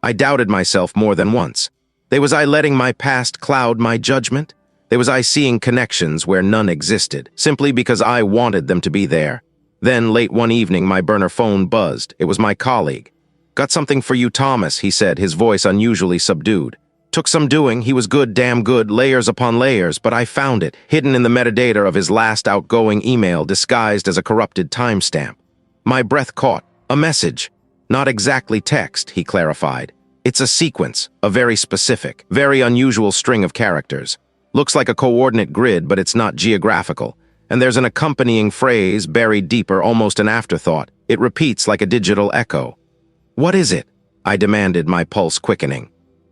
I doubted myself more than once. Was I letting my past cloud my judgment? Was I seeing connections where none existed, simply because I wanted them to be there? Then, late one evening, my burner phone buzzed. It was my colleague. "Got something for you, Thomas," he said, his voice unusually subdued. "Took some doing. He was good, damn good, layers upon layers, but I found it, hidden in the metadata of his last outgoing email, disguised as a corrupted timestamp." My breath caught. "A message. Not exactly text," he clarified. "It's a sequence, a very specific, very unusual string of characters. Looks like a coordinate grid, but it's not geographical. And there's an accompanying phrase buried deeper, almost an afterthought. It repeats like a digital echo." "What is it?" I demanded, my pulse quickening.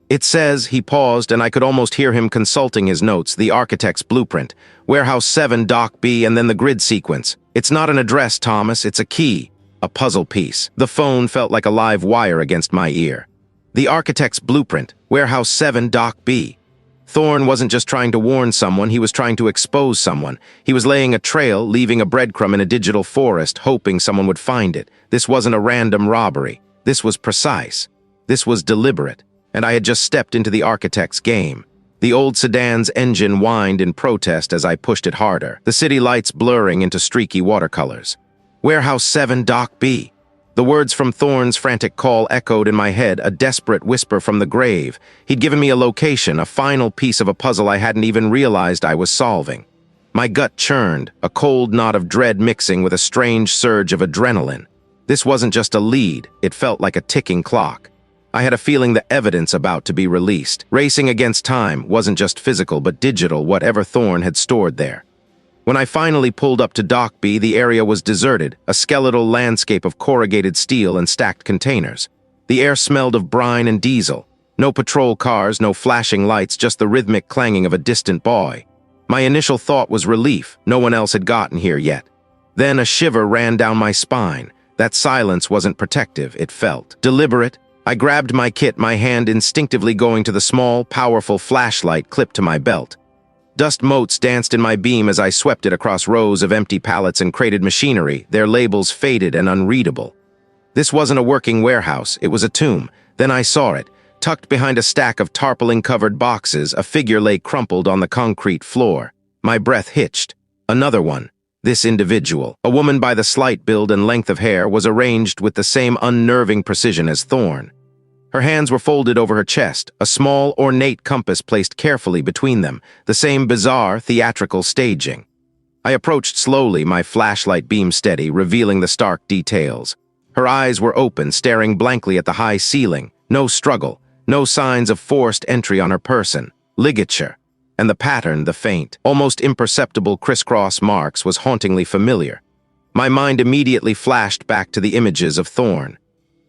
"It says," he paused, and I could almost hear him consulting his notes, "the architect's blueprint. Warehouse 7, Dock B, and then the grid sequence. It's not an address, Thomas, it's a key. A puzzle piece." The phone felt like a live wire against my ear. "The architect's blueprint. Warehouse 7, Dock B." Thorne wasn't just trying to warn someone, he was trying to expose someone. He was laying a trail, leaving a breadcrumb in a digital forest, hoping someone would find it. This wasn't a random robbery. This was precise. This was deliberate. And I had just stepped into the architect's game. The old sedan's engine whined in protest as I pushed it harder, the city lights blurring into streaky watercolors. "Warehouse 7, Dock B." The words from Thorne's frantic call echoed in my head, a desperate whisper from the grave. He'd given me a location, a final piece of a puzzle I hadn't even realized I was solving. My gut churned, a cold knot of dread mixing with a strange surge of adrenaline. This wasn't just a lead, it felt like a ticking clock. I had a feeling the evidence about to be released. Racing against time wasn't just physical but digital, whatever Thorne had stored there. When I finally pulled up to Dock B, the area was deserted, a skeletal landscape of corrugated steel and stacked containers. The air smelled of brine and diesel. No patrol cars, no flashing lights, just the rhythmic clanging of a distant buoy. My initial thought was relief. No one else had gotten here yet. Then a shiver ran down my spine. That silence wasn't protective, it felt deliberate. I grabbed my kit, my hand instinctively going to the small, powerful flashlight clipped to my belt. Dust motes danced in my beam as I swept it across rows of empty pallets and crated machinery, their labels faded and unreadable. This wasn't a working warehouse, it was a tomb. Then I saw it. Tucked behind a stack of tarpaulin-covered boxes, a figure lay crumpled on the concrete floor. My breath hitched. Another one. This individual, a woman by the slight build and length of hair, was arranged with the same unnerving precision as Thorne. Her hands were folded over her chest, a small, ornate compass placed carefully between them, the same bizarre, theatrical staging. I approached slowly, my flashlight beam steady, revealing the stark details. Her eyes were open, staring blankly at the high ceiling. No struggle, no signs of forced entry on her person. Ligature. And the pattern, the faint, almost imperceptible crisscross marks, was hauntingly familiar. My mind immediately flashed back to the images of Thorne.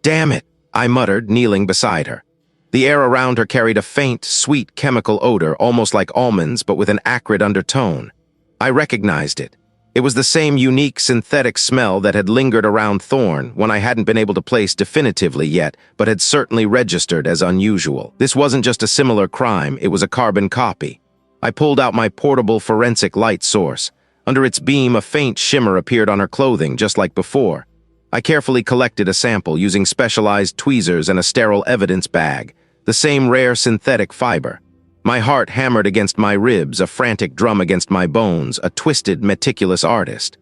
"Damn it," I muttered, kneeling beside her. The air around her carried a faint, sweet chemical odor, almost like almonds, but with an acrid undertone. I recognized it. It was the same unique synthetic smell that had lingered around Thorne when I hadn't been able to place definitively yet, but had certainly registered as unusual. This wasn't just a similar crime, it was a carbon copy. I pulled out my portable forensic light source. Under its beam, a faint shimmer appeared on her clothing, just like before. I carefully collected a sample using specialized tweezers and a sterile evidence bag, the same rare synthetic fiber. My heart hammered against my ribs, a frantic drum against my bones, a twisted, meticulous artist.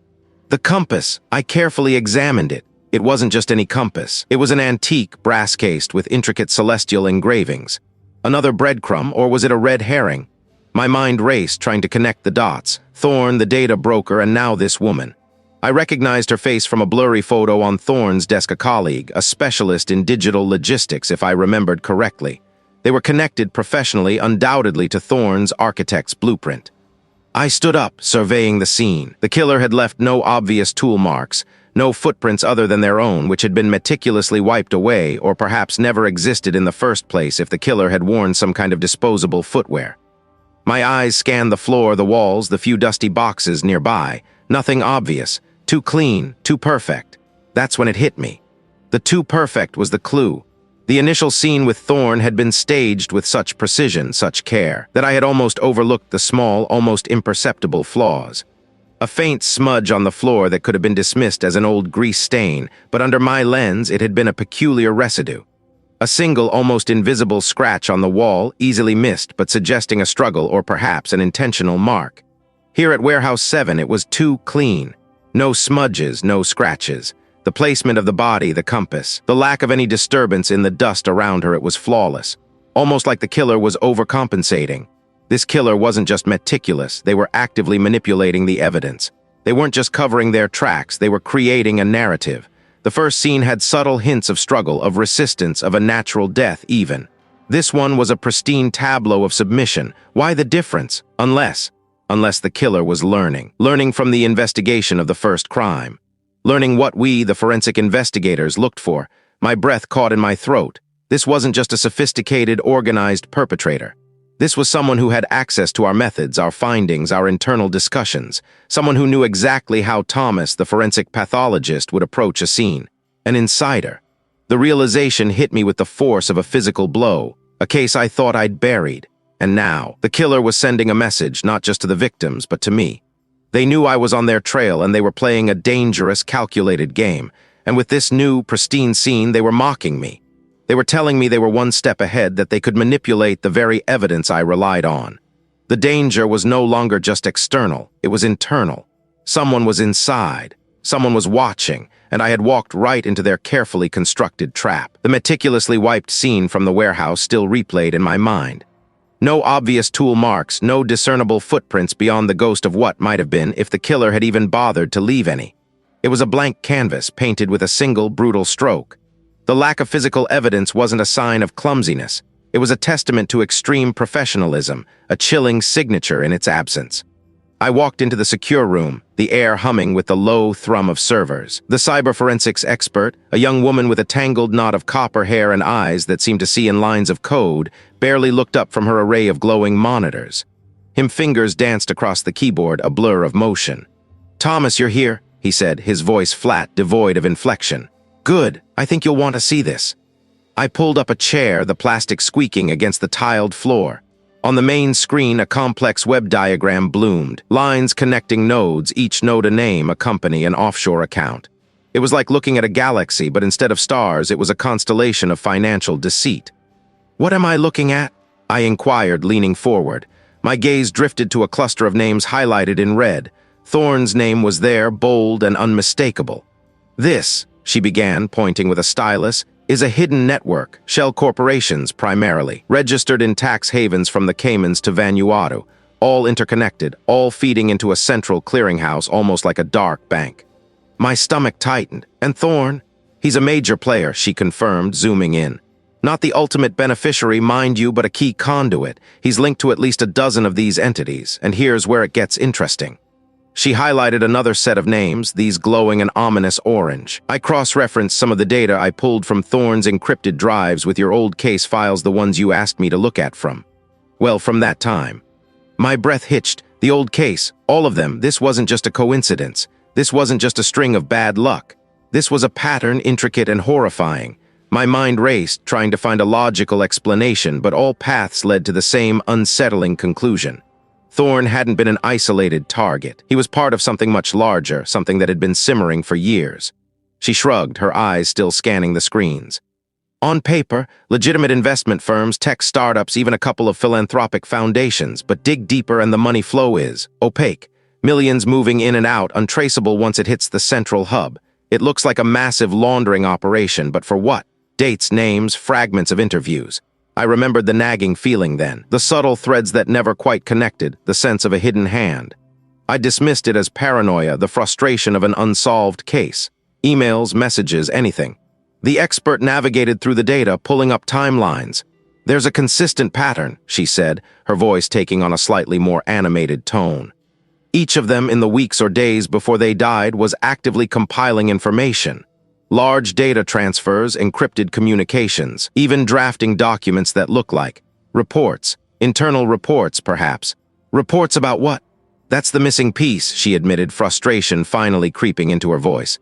The compass. I carefully examined it. It wasn't just any compass. It was an antique, brass-cased with intricate celestial engravings. Another breadcrumb, or was it a red herring? My mind raced, trying to connect the dots. Thorne, the data broker, and now this woman. I recognized her face from a blurry photo on Thorne's desk, a colleague, a specialist in digital logistics, if I remembered correctly. They were connected professionally, undoubtedly, to Thorne's architect's blueprint. I stood up, surveying the scene. The killer had left no obvious tool marks, no footprints other than their own, which had been meticulously wiped away, or perhaps never existed in the first place if the killer had worn some kind of disposable footwear. My eyes scanned the floor, the walls, the few dusty boxes nearby. Nothing obvious. Too clean, too perfect. That's when it hit me. The too perfect was the clue. The initial scene with Thorne had been staged with such precision, such care, that I had almost overlooked the small, almost imperceptible flaws. A faint smudge on the floor that could have been dismissed as an old grease stain, but under my lens it had been a peculiar residue. A single, almost invisible scratch on the wall, easily missed, but suggesting a struggle or perhaps an intentional mark. Here at Warehouse 7 it was too clean. No smudges, no scratches. The placement of the body, the compass, the lack of any disturbance in the dust around her, it was flawless. Almost like the killer was overcompensating. This killer wasn't just meticulous, they were actively manipulating the evidence. They weren't just covering their tracks, they were creating a narrative. The first scene had subtle hints of struggle, of resistance, of a natural death even. This one was a pristine tableau of submission. Why the difference? Unless the killer was learning from the investigation of the first crime. Learning what we, the forensic investigators, looked for. My breath caught in my throat. This wasn't just a sophisticated, organized perpetrator. This was someone who had access to our methods, our findings, our internal discussions. Someone who knew exactly how Thomas, the forensic pathologist, would approach a scene. An insider. The realization hit me with the force of a physical blow, a case I thought I'd buried. And now, the killer was sending a message, not just to the victims, but to me. They knew I was on their trail, and they were playing a dangerous, calculated game. And with this new, pristine scene, they were mocking me. They were telling me they were one step ahead, that they could manipulate the very evidence I relied on. The danger was no longer just external, it was internal. Someone was inside, someone was watching, and I had walked right into their carefully constructed trap. The meticulously wiped scene from the warehouse still replayed in my mind. No obvious tool marks, no discernible footprints beyond the ghost of what might have been if the killer had even bothered to leave any. It was a blank canvas painted with a single brutal stroke. The lack of physical evidence wasn't a sign of clumsiness. It was a testament to extreme professionalism, a chilling signature in its absence. I walked into the secure room, the air humming with the low thrum of servers. The cyber-forensics expert, a young woman with a tangled knot of copper hair and eyes that seemed to see in lines of code, barely looked up from her array of glowing monitors. His fingers danced across the keyboard, a blur of motion. "Thomas, you're here," he said, his voice flat, devoid of inflection. "Good. I think you'll want to see this." I pulled up a chair, the plastic squeaking against the tiled floor. On the main screen, a complex web diagram bloomed, lines connecting nodes, each node a name, a company, an offshore account. It was like looking at a galaxy, but instead of stars, it was a constellation of financial deceit. "What am I looking at?" I inquired, leaning forward. My gaze drifted to a cluster of names highlighted in red. Thorne's name was there, bold and unmistakable. "This," she began, pointing with a stylus, is a hidden network, shell corporations primarily, registered in tax havens from the Caymans to Vanuatu, all interconnected, all feeding into a central clearinghouse almost like a dark bank. My stomach tightened. And Thorne? He's a major player, she confirmed, zooming in. Not the ultimate beneficiary, mind you, but a key conduit. He's linked to at least a dozen of these entities, and here's where it gets interesting. She highlighted another set of names, these glowing and ominous orange. I cross-referenced some of the data I pulled from Thorne's encrypted drives with your old case files, the ones you asked me to look at from. Well, from that time. My breath hitched. The old case, all of them, this wasn't just a coincidence. This wasn't just a string of bad luck. This was a pattern, intricate and horrifying. My mind raced, trying to find a logical explanation, but all paths led to the same unsettling conclusion. Thorne hadn't been an isolated target. He was part of something much larger, something that had been simmering for years. She shrugged, her eyes still scanning the screens. On paper, legitimate investment firms, tech startups, even a couple of philanthropic foundations, but dig deeper and the money flow is opaque. Millions moving in and out, untraceable once it hits the central hub. It looks like a massive laundering operation, but for what? Dates, names, fragments of interviews. I remembered the nagging feeling then, the subtle threads that never quite connected, the sense of a hidden hand. I dismissed it as paranoia, the frustration of an unsolved case. Emails, messages, anything. The expert navigated through the data, pulling up timelines. There's a consistent pattern, she said, her voice taking on a slightly more animated tone. Each of them in the weeks or days before they died was actively compiling information. Large data transfers, encrypted communications, even drafting documents that look like reports, internal reports perhaps. Reports about what? That's the missing piece, she admitted, frustration finally creeping into her voice.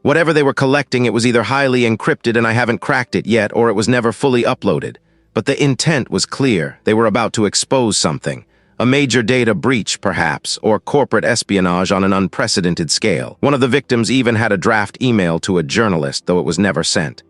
Whatever they were collecting, it was either highly encrypted and I haven't cracked it yet, or it was never fully uploaded. But the intent was clear. They were about to expose something. A major data breach, perhaps, or corporate espionage on an unprecedented scale. One of the victims even had a draft email to a journalist, though it was never sent.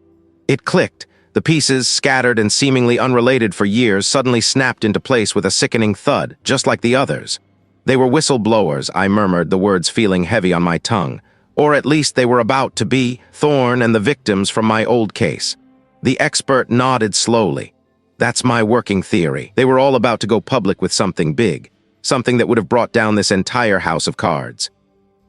It clicked. The pieces, scattered and seemingly unrelated for years, suddenly snapped into place with a sickening thud, just like the others. They were whistleblowers, I murmured, the words feeling heavy on my tongue. Or at least they were about to be, Thorne and the victims from my old case. The expert nodded slowly. That's my working theory. They were all about to go public with something big, something that would have brought down this entire house of cards.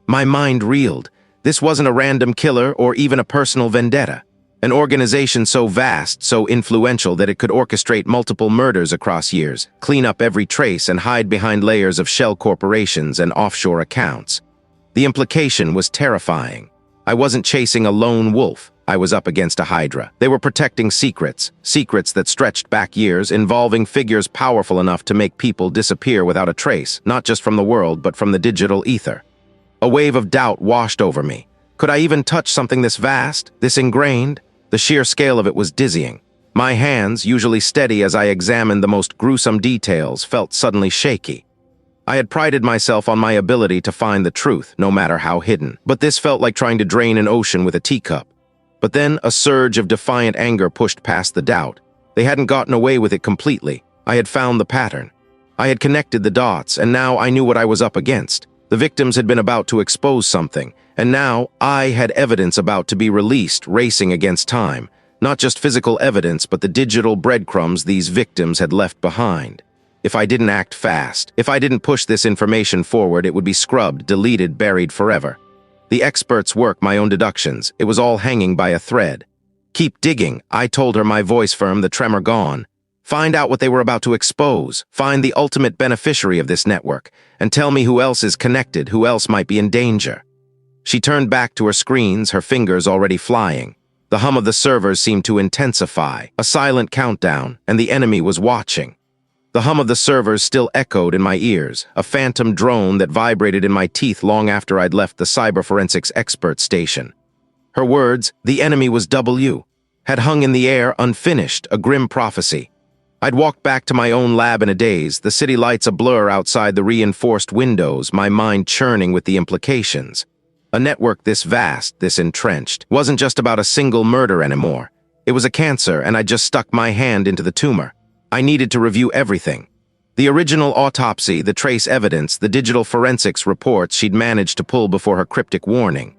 My mind reeled. This wasn't a random killer or even a personal vendetta. An organization so vast, so influential that it could orchestrate multiple murders across years, clean up every trace and hide behind layers of shell corporations and offshore accounts. The implication was terrifying. I wasn't chasing a lone wolf. I was up against a hydra. They were protecting secrets, secrets that stretched back years, involving figures powerful enough to make people disappear without a trace, not just from the world, but from the digital ether. A wave of doubt washed over me. Could I even touch something this vast, this ingrained? The sheer scale of it was dizzying. My hands, usually steady as I examined the most gruesome details, felt suddenly shaky. I had prided myself on my ability to find the truth, no matter how hidden. But this felt like trying to drain an ocean with a teacup. But then a surge of defiant anger pushed past the doubt. They hadn't gotten away with it completely. I had found the pattern. I had connected the dots, and now I knew what I was up against. The victims had been about to expose something, and now I had evidence about to be released, racing against time. Not just physical evidence, but the digital breadcrumbs these victims had left behind. If I didn't act fast, if I didn't push this information forward, it would be scrubbed, deleted, buried forever. The expert's work, my own deductions, it was all hanging by a thread. Keep digging, I told her, my voice firm, the tremor gone. Find out what they were about to expose, find the ultimate beneficiary of this network, and tell me who else is connected, who else might be in danger. She turned back to her screens, her fingers already flying. The hum of the servers seemed to intensify, a silent countdown, and the enemy was watching. The hum of the servers still echoed in my ears, a phantom drone that vibrated in my teeth long after I'd left the cyberforensics expert station. Her words, "The enemy was W," had hung in the air unfinished, a grim prophecy. I'd walked back to my own lab in a daze, the city lights a blur outside the reinforced windows, my mind churning with the implications. A network this vast, this entrenched, wasn't just about a single murder anymore. It was a cancer, and I just stuck my hand into the tumor. I needed to review everything. The original autopsy, the trace evidence, the digital forensics reports she'd managed to pull before her cryptic warning.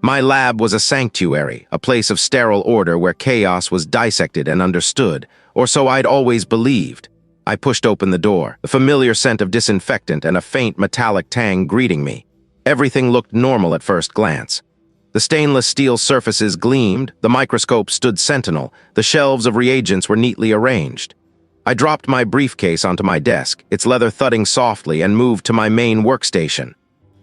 My lab was a sanctuary, a place of sterile order where chaos was dissected and understood, or so I'd always believed. I pushed open the door, the familiar scent of disinfectant and a faint metallic tang greeting me. Everything looked normal at first glance. The stainless steel surfaces gleamed, the microscope stood sentinel, the shelves of reagents were neatly arranged. I dropped my briefcase onto my desk, its leather thudding softly, and moved to my main workstation.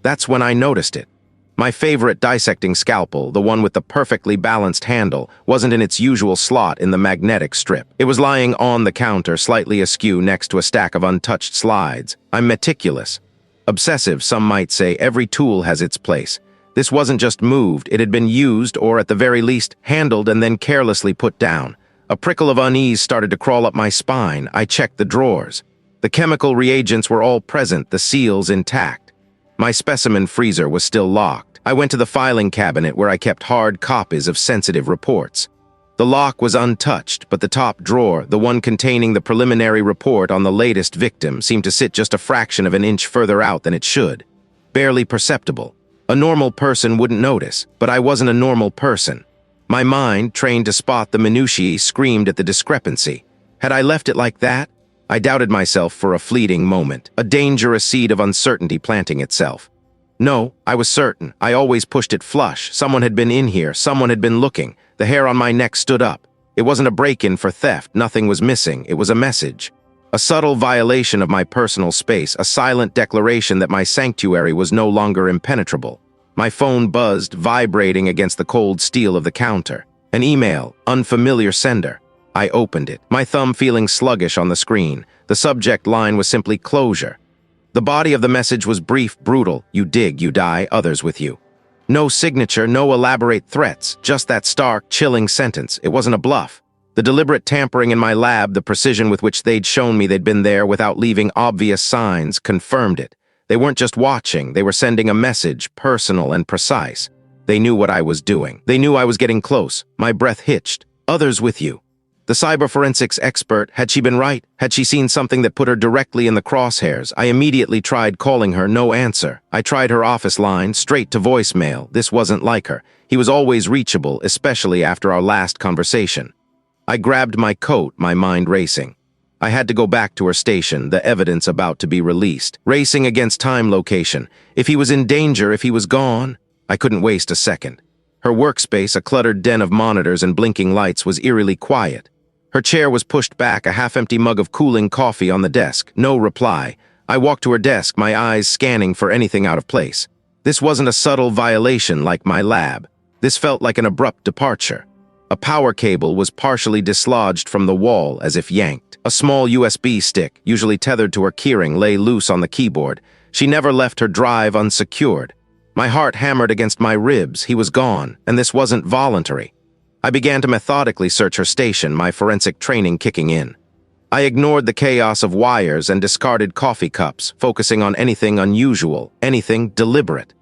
That's when I noticed it. My favorite dissecting scalpel, the one with the perfectly balanced handle, wasn't in its usual slot in the magnetic strip. It was lying on the counter, slightly askew next to a stack of untouched slides. I'm meticulous. Obsessive, some might say. Every tool has its place. This wasn't just moved, it had been used, or at the very least, handled and then carelessly put down. A prickle of unease started to crawl up my spine. I checked the drawers. The chemical reagents were all present, the seals intact. My specimen freezer was still locked. I went to the filing cabinet where I kept hard copies of sensitive reports. The lock was untouched, but the top drawer, the one containing the preliminary report on the latest victim, seemed to sit just a fraction of an inch further out than it should. Barely perceptible. A normal person wouldn't notice, but I wasn't a normal person. My mind, trained to spot the minutiae, screamed at the discrepancy. Had I left it like that? I doubted myself for a fleeting moment, a dangerous seed of uncertainty planting itself. No, I was certain. I always pushed it flush. Someone had been in here. Someone had been looking. The hair on my neck stood up. It wasn't a break-in for theft. Nothing was missing. It was a message. A subtle violation of my personal space, a silent declaration that my sanctuary was no longer impenetrable. My phone buzzed, vibrating against the cold steel of the counter. An email, unfamiliar sender. I opened it, my thumb feeling sluggish on the screen. The subject line was simply closure. The body of the message was brief, brutal. You dig, you die, others with you. No signature, no elaborate threats, just that stark, chilling sentence. It wasn't a bluff. The deliberate tampering in my lab, the precision with which they'd shown me they'd been there without leaving obvious signs, confirmed it. They weren't just watching, they were sending a message, personal and precise. They knew what I was doing. They knew I was getting close. My breath hitched. Others with you. The cyberforensics expert, had she been right? Had she seen something that put her directly in the crosshairs? I immediately tried calling her, no answer. I tried her office line, straight to voicemail. This wasn't like her. He was always reachable, especially after our last conversation. I grabbed my coat, my mind racing. I had to go back to her station, the evidence about to be released. Racing against time location. If he was in danger, if he was gone, I couldn't waste a second. Her workspace, a cluttered den of monitors and blinking lights, was eerily quiet. Her chair was pushed back, a half-empty mug of cooling coffee on the desk. No reply. I walked to her desk, my eyes scanning for anything out of place. This wasn't a subtle violation like my lab. This felt like an abrupt departure. A power cable was partially dislodged from the wall as if yanked. A small USB stick, usually tethered to her keyring, lay loose on the keyboard. She never left her drive unsecured. My heart hammered against my ribs. He was gone, and this wasn't voluntary. I began to methodically search her station, my forensic training kicking in. I ignored the chaos of wires and discarded coffee cups, focusing on anything unusual, anything deliberate.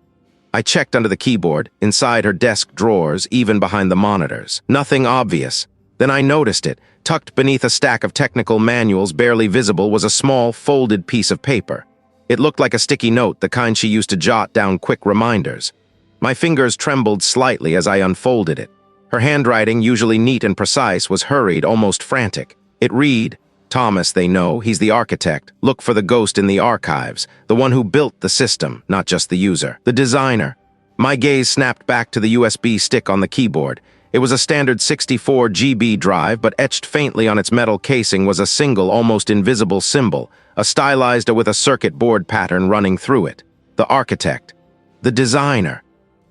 I checked under the keyboard, inside her desk drawers, even behind the monitors. Nothing obvious. Then I noticed it. Tucked beneath a stack of technical manuals barely visible was a small, folded piece of paper. It looked like a sticky note, the kind she used to jot down quick reminders. My fingers trembled slightly as I unfolded it. Her handwriting, usually neat and precise, was hurried, almost frantic. It read, Thomas, they know, he's the architect. Look for the ghost in the archives, the one who built the system, not just the user. The designer. My gaze snapped back to the USB stick on the keyboard. It was a standard 64 GB drive, but etched faintly on its metal casing was a single, almost invisible symbol, a stylized with a circuit board pattern running through it. The architect. The designer.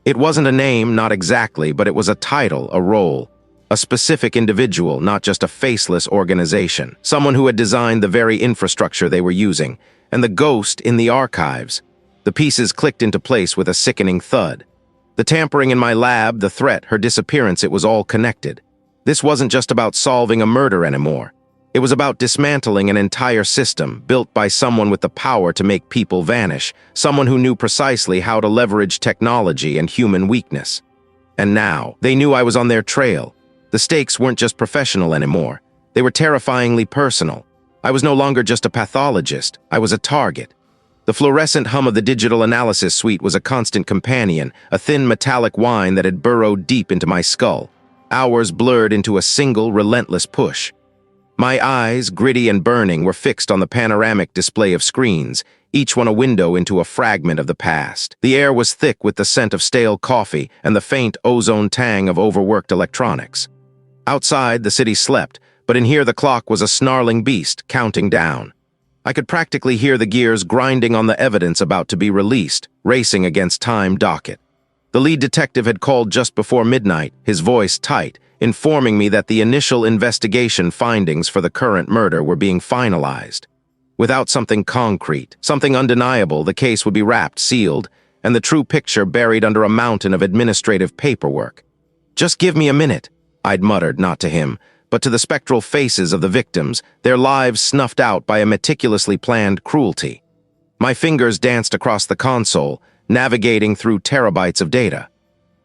It wasn't a name, not exactly, but it was a title, a role. A specific individual, not just a faceless organization. Someone who had designed the very infrastructure they were using. And the ghost in the archives. The pieces clicked into place with a sickening thud. The tampering in my lab, the threat, her disappearance, it was all connected. This wasn't just about solving a murder anymore. It was about dismantling an entire system built by someone with the power to make people vanish, someone who knew precisely how to leverage technology and human weakness. And now, they knew I was on their trail. The stakes weren't just professional anymore. They were terrifyingly personal. I was no longer just a pathologist. I was a target. The fluorescent hum of the digital analysis suite was a constant companion, a thin metallic whine that had burrowed deep into my skull. Hours blurred into a single, relentless push. My eyes, gritty and burning, were fixed on the panoramic display of screens, each one a window into a fragment of the past. The air was thick with the scent of stale coffee and the faint ozone tang of overworked electronics. Outside, the city slept, but in here the clock was a snarling beast, counting down. I could practically hear the gears grinding on the evidence about to be released, racing against time docket. The lead detective had called just before midnight, his voice tight, informing me that the initial investigation findings for the current murder were being finalized. Without something concrete, something undeniable, the case would be wrapped, sealed, and the true picture buried under a mountain of administrative paperwork. "Just give me a minute," I'd muttered, not to him, but to the spectral faces of the victims, their lives snuffed out by a meticulously planned cruelty. My fingers danced across the console, navigating through terabytes of data.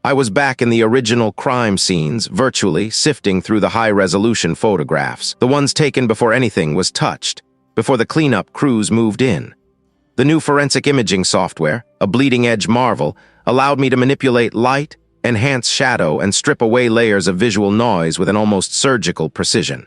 I was back in the original crime scenes, virtually sifting through the high-resolution photographs, the ones taken before anything was touched, before the cleanup crews moved in. The new forensic imaging software, a bleeding-edge marvel, allowed me to manipulate light, enhance shadow, and strip away layers of visual noise with an almost surgical precision.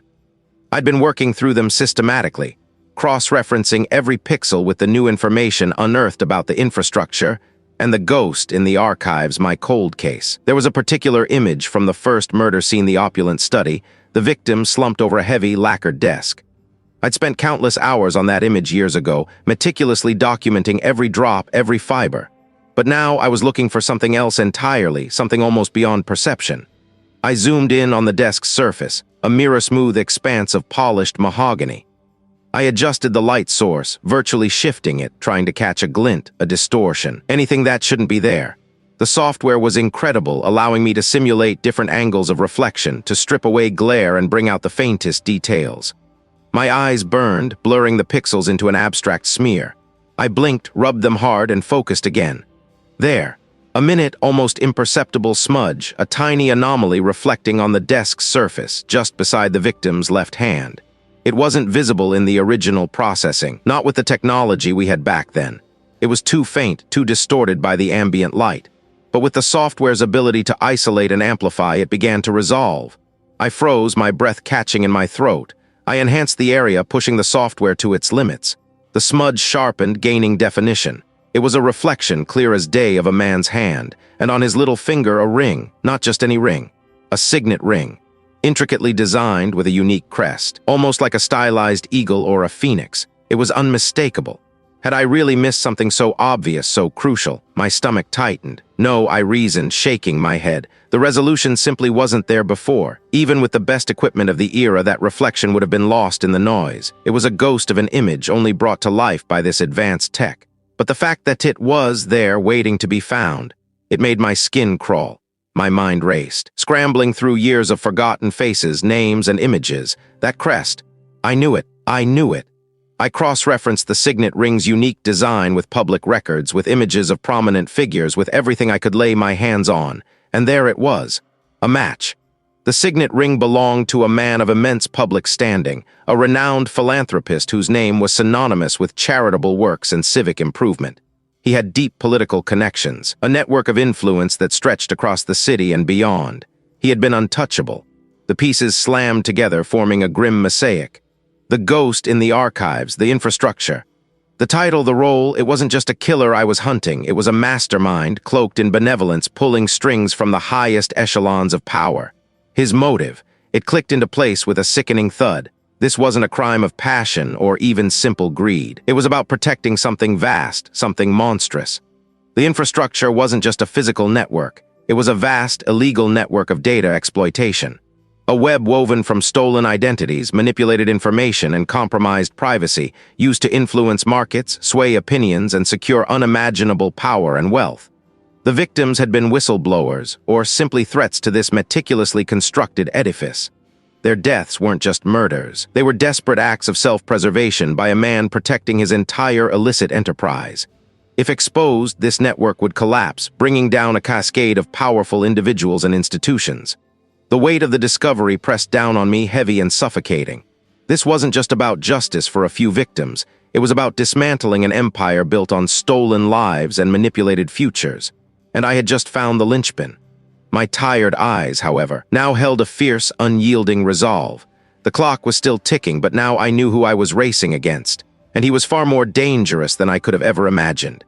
I'd been working through them systematically, cross-referencing every pixel with the new information unearthed about the infrastructure and the ghost in the archives, my cold case. There was a particular image from the first murder scene, the opulent study, the victim slumped over a heavy, lacquered desk. I'd spent countless hours on that image years ago, meticulously documenting every drop, every fiber. But now I was looking for something else entirely, something almost beyond perception. I zoomed in on the desk's surface, a mirror-smooth expanse of polished mahogany. I adjusted the light source, virtually shifting it, trying to catch a glint, a distortion, anything that shouldn't be there. The software was incredible, allowing me to simulate different angles of reflection, to strip away glare and bring out the faintest details. My eyes burned, blurring the pixels into an abstract smear. I blinked, rubbed them hard, and focused again. There, a minute, almost imperceptible smudge, a tiny anomaly reflecting on the desk's surface, just beside the victim's left hand. It wasn't visible in the original processing, not with the technology we had back then. It was too faint, too distorted by the ambient light. But with the software's ability to isolate and amplify, it began to resolve. I froze, my breath catching in my throat. I enhanced the area, pushing the software to its limits. The smudge sharpened, gaining definition. It was a reflection, clear as day, of a man's hand, and on his little finger a ring, not just any ring, a signet ring. Intricately designed with a unique crest, almost like a stylized eagle or a phoenix. It was unmistakable. Had I really missed something so obvious, so crucial? My stomach tightened. No, I reasoned, shaking my head. The resolution simply wasn't there before. Even with the best equipment of the era, that reflection would have been lost in the noise. It was a ghost of an image only brought to life by this advanced tech. But the fact that it was there waiting to be found, it made my skin crawl. My mind raced, scrambling through years of forgotten faces, names, and images. That crest. I knew it. I knew it. I cross-referenced the signet ring's unique design with public records, with images of prominent figures, with everything I could lay my hands on. And there it was. A match. The signet ring belonged to a man of immense public standing, a renowned philanthropist whose name was synonymous with charitable works and civic improvement. He had deep political connections, a network of influence that stretched across the city and beyond. He had been untouchable. The pieces slammed together, forming a grim mosaic. The ghost in the archives, the infrastructure. The title, the role, it wasn't just a killer I was hunting. It was a mastermind, cloaked in benevolence, pulling strings from the highest echelons of power. His motive, it clicked into place with a sickening thud. This wasn't a crime of passion or even simple greed. It was about protecting something vast, something monstrous. The infrastructure wasn't just a physical network. It was a vast, illegal network of data exploitation. A web woven from stolen identities, manipulated information, and compromised privacy, used to influence markets, sway opinions, and secure unimaginable power and wealth. The victims had been whistleblowers, or simply threats to this meticulously constructed edifice. Their deaths weren't just murders. They were desperate acts of self-preservation by a man protecting his entire illicit enterprise. If exposed, this network would collapse, bringing down a cascade of powerful individuals and institutions. The weight of the discovery pressed down on me, heavy and suffocating. This wasn't just about justice for a few victims. It was about dismantling an empire built on stolen lives and manipulated futures, and I had just found the linchpin. My tired eyes, however, now held a fierce, unyielding resolve. The clock was still ticking, but now I knew who I was racing against, and he was far more dangerous than I could have ever imagined.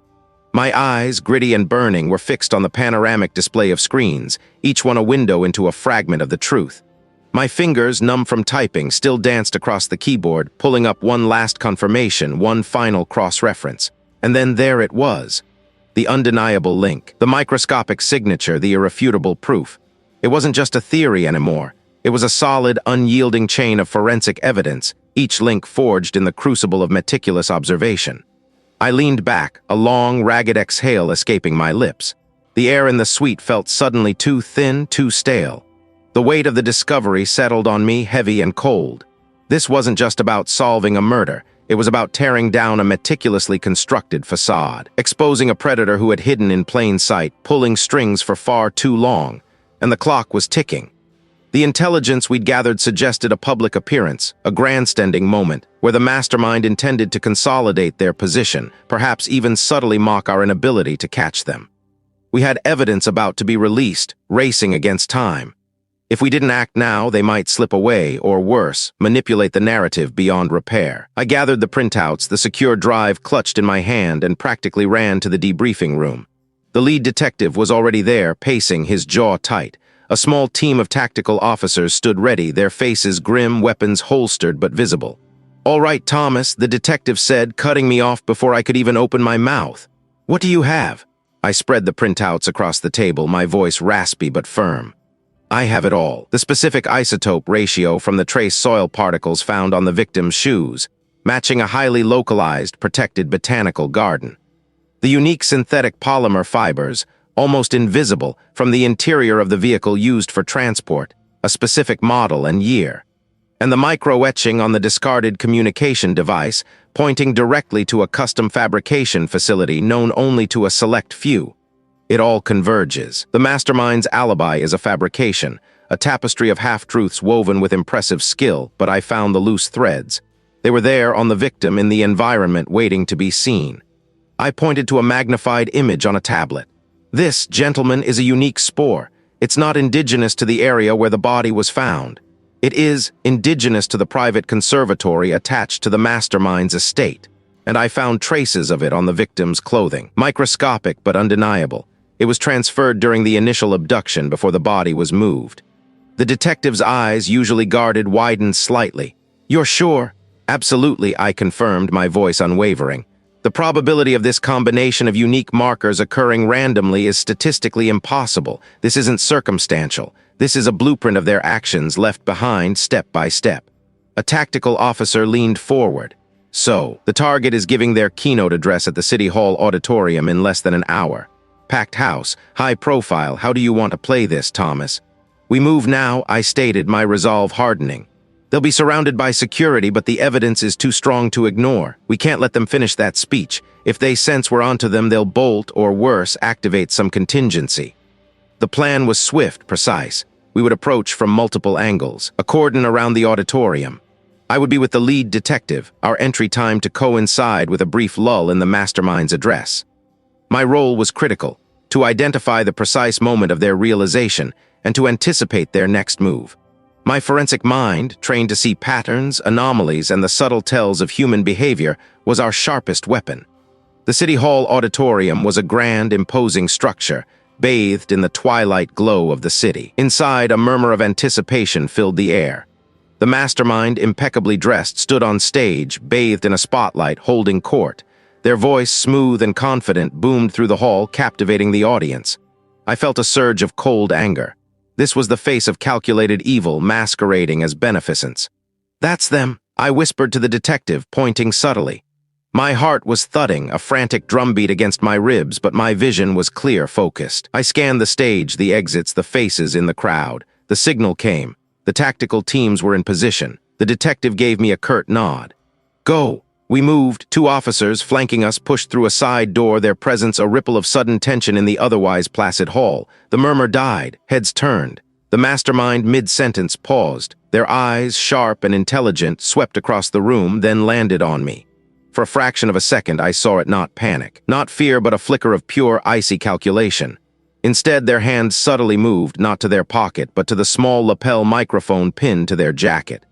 My eyes, gritty and burning, were fixed on the panoramic display of screens, each one a window into a fragment of the truth. My fingers, numb from typing, still danced across the keyboard, pulling up one last confirmation, one final cross-reference. And then there it was. The undeniable link, the microscopic signature, the irrefutable proof. It wasn't just a theory anymore. It was a solid, unyielding chain of forensic evidence, each link forged in the crucible of meticulous observation. I leaned back, a long, ragged exhale escaping my lips. The air in the suite felt suddenly too thin, too stale. The weight of the discovery settled on me heavy and cold. This wasn't just about solving a murder. It was about tearing down a meticulously constructed facade, exposing a predator who had hidden in plain sight, pulling strings for far too long, and the clock was ticking. The intelligence we'd gathered suggested a public appearance, a grandstanding moment, where the mastermind intended to consolidate their position, perhaps even subtly mock our inability to catch them. We had evidence about to be released, racing against time. If we didn't act now, they might slip away, or worse, manipulate the narrative beyond repair. I gathered the printouts, the secure drive clutched in my hand, and practically ran to the debriefing room. The lead detective was already there, pacing, his jaw tight. A small team of tactical officers stood ready, their faces grim, weapons holstered but visible. "All right, Thomas," the detective said, cutting me off before I could even open my mouth. "What do you have?" I spread the printouts across the table, my voice raspy but firm. "I have it all. The specific isotope ratio from the trace soil particles found on the victim's shoes, matching a highly localized, protected botanical garden. The unique synthetic polymer fibers, almost invisible, from the interior of the vehicle used for transport, a specific model and year. And the micro-etching on the discarded communication device, pointing directly to a custom fabrication facility known only to a select few. It all converges. The mastermind's alibi is a fabrication, a tapestry of half-truths woven with impressive skill, but I found the loose threads. They were there on the victim in the environment waiting to be seen. I pointed to a magnified image on a tablet. "This, gentlemen, is a unique spore. It's not indigenous to the area where the body was found. It is indigenous to the private conservatory attached to the mastermind's estate. And I found traces of it on the victim's clothing. Microscopic but undeniable. It was transferred during the initial abduction before the body was moved." The detective's eyes, usually guarded, widened slightly. "You're sure?" "Absolutely," I confirmed, my voice unwavering. "The probability of this combination of unique markers occurring randomly is statistically impossible. This isn't circumstantial. This is a blueprint of their actions left behind step by step." A tactical officer leaned forward. "So, the target is giving their keynote address at the City Hall auditorium in less than an hour. Packed house, high profile. How do you want to play this, Thomas?" "We move now," I stated, my resolve hardening. "They'll be surrounded by security, but the evidence is too strong to ignore. We can't let them finish that speech. If they sense we're onto them, they'll bolt, or worse, activate some contingency." The plan was swift, precise. We would approach from multiple angles, a cordon around the auditorium. I would be with the lead detective, our entry time to coincide with a brief lull in the mastermind's address. My role was critical, to identify the precise moment of their realization and to anticipate their next move. My forensic mind, trained to see patterns, anomalies, and the subtle tells of human behavior, was our sharpest weapon. The City Hall auditorium was a grand, imposing structure, bathed in the twilight glow of the city. Inside, a murmur of anticipation filled the air. The mastermind, impeccably dressed, stood on stage, bathed in a spotlight, holding court. Their voice, smooth and confident, boomed through the hall, captivating the audience. I felt a surge of cold anger. This was the face of calculated evil masquerading as beneficence. "That's them," I whispered to the detective, pointing subtly. My heart was thudding, a frantic drumbeat against my ribs, but my vision was clear, focused. I scanned the stage, the exits, the faces in the crowd. The signal came. The tactical teams were in position. The detective gave me a curt nod. "Go." We moved. 2 officers, flanking us, pushed through a side door, their presence a ripple of sudden tension in the otherwise placid hall. The murmur died. Heads turned. The mastermind, mid-sentence, paused. Their eyes, sharp and intelligent, swept across the room, then landed on me. For a fraction of a second, I saw it not panic. Not fear, but a flicker of pure, icy calculation. Instead, their hands subtly moved, not to their pocket, but to the small lapel microphone pinned to their jacket.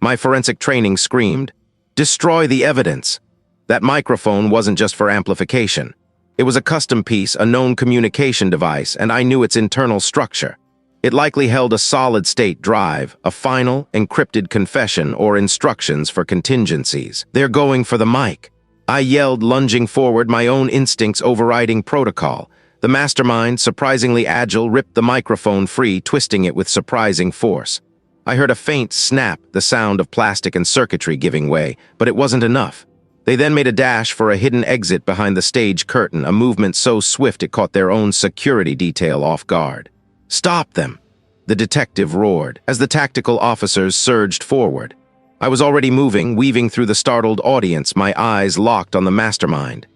My forensic training screamed, "Destroy the evidence!" That microphone wasn't just for amplification. It was a custom piece, a known communication device, and I knew its internal structure. It likely held a solid-state drive, a final, encrypted confession or instructions for contingencies. "They're going for the mic!" I yelled, lunging forward, my own instincts overriding protocol. The mastermind, surprisingly agile, ripped the microphone free, twisting it with surprising force. I heard a faint snap, the sound of plastic and circuitry giving way, but it wasn't enough. They then made a dash for a hidden exit behind the stage curtain, a movement so swift it caught their own security detail off guard. "Stop them!" the detective roared, as the tactical officers surged forward. I was already moving, weaving through the startled audience, my eyes locked on the mastermind.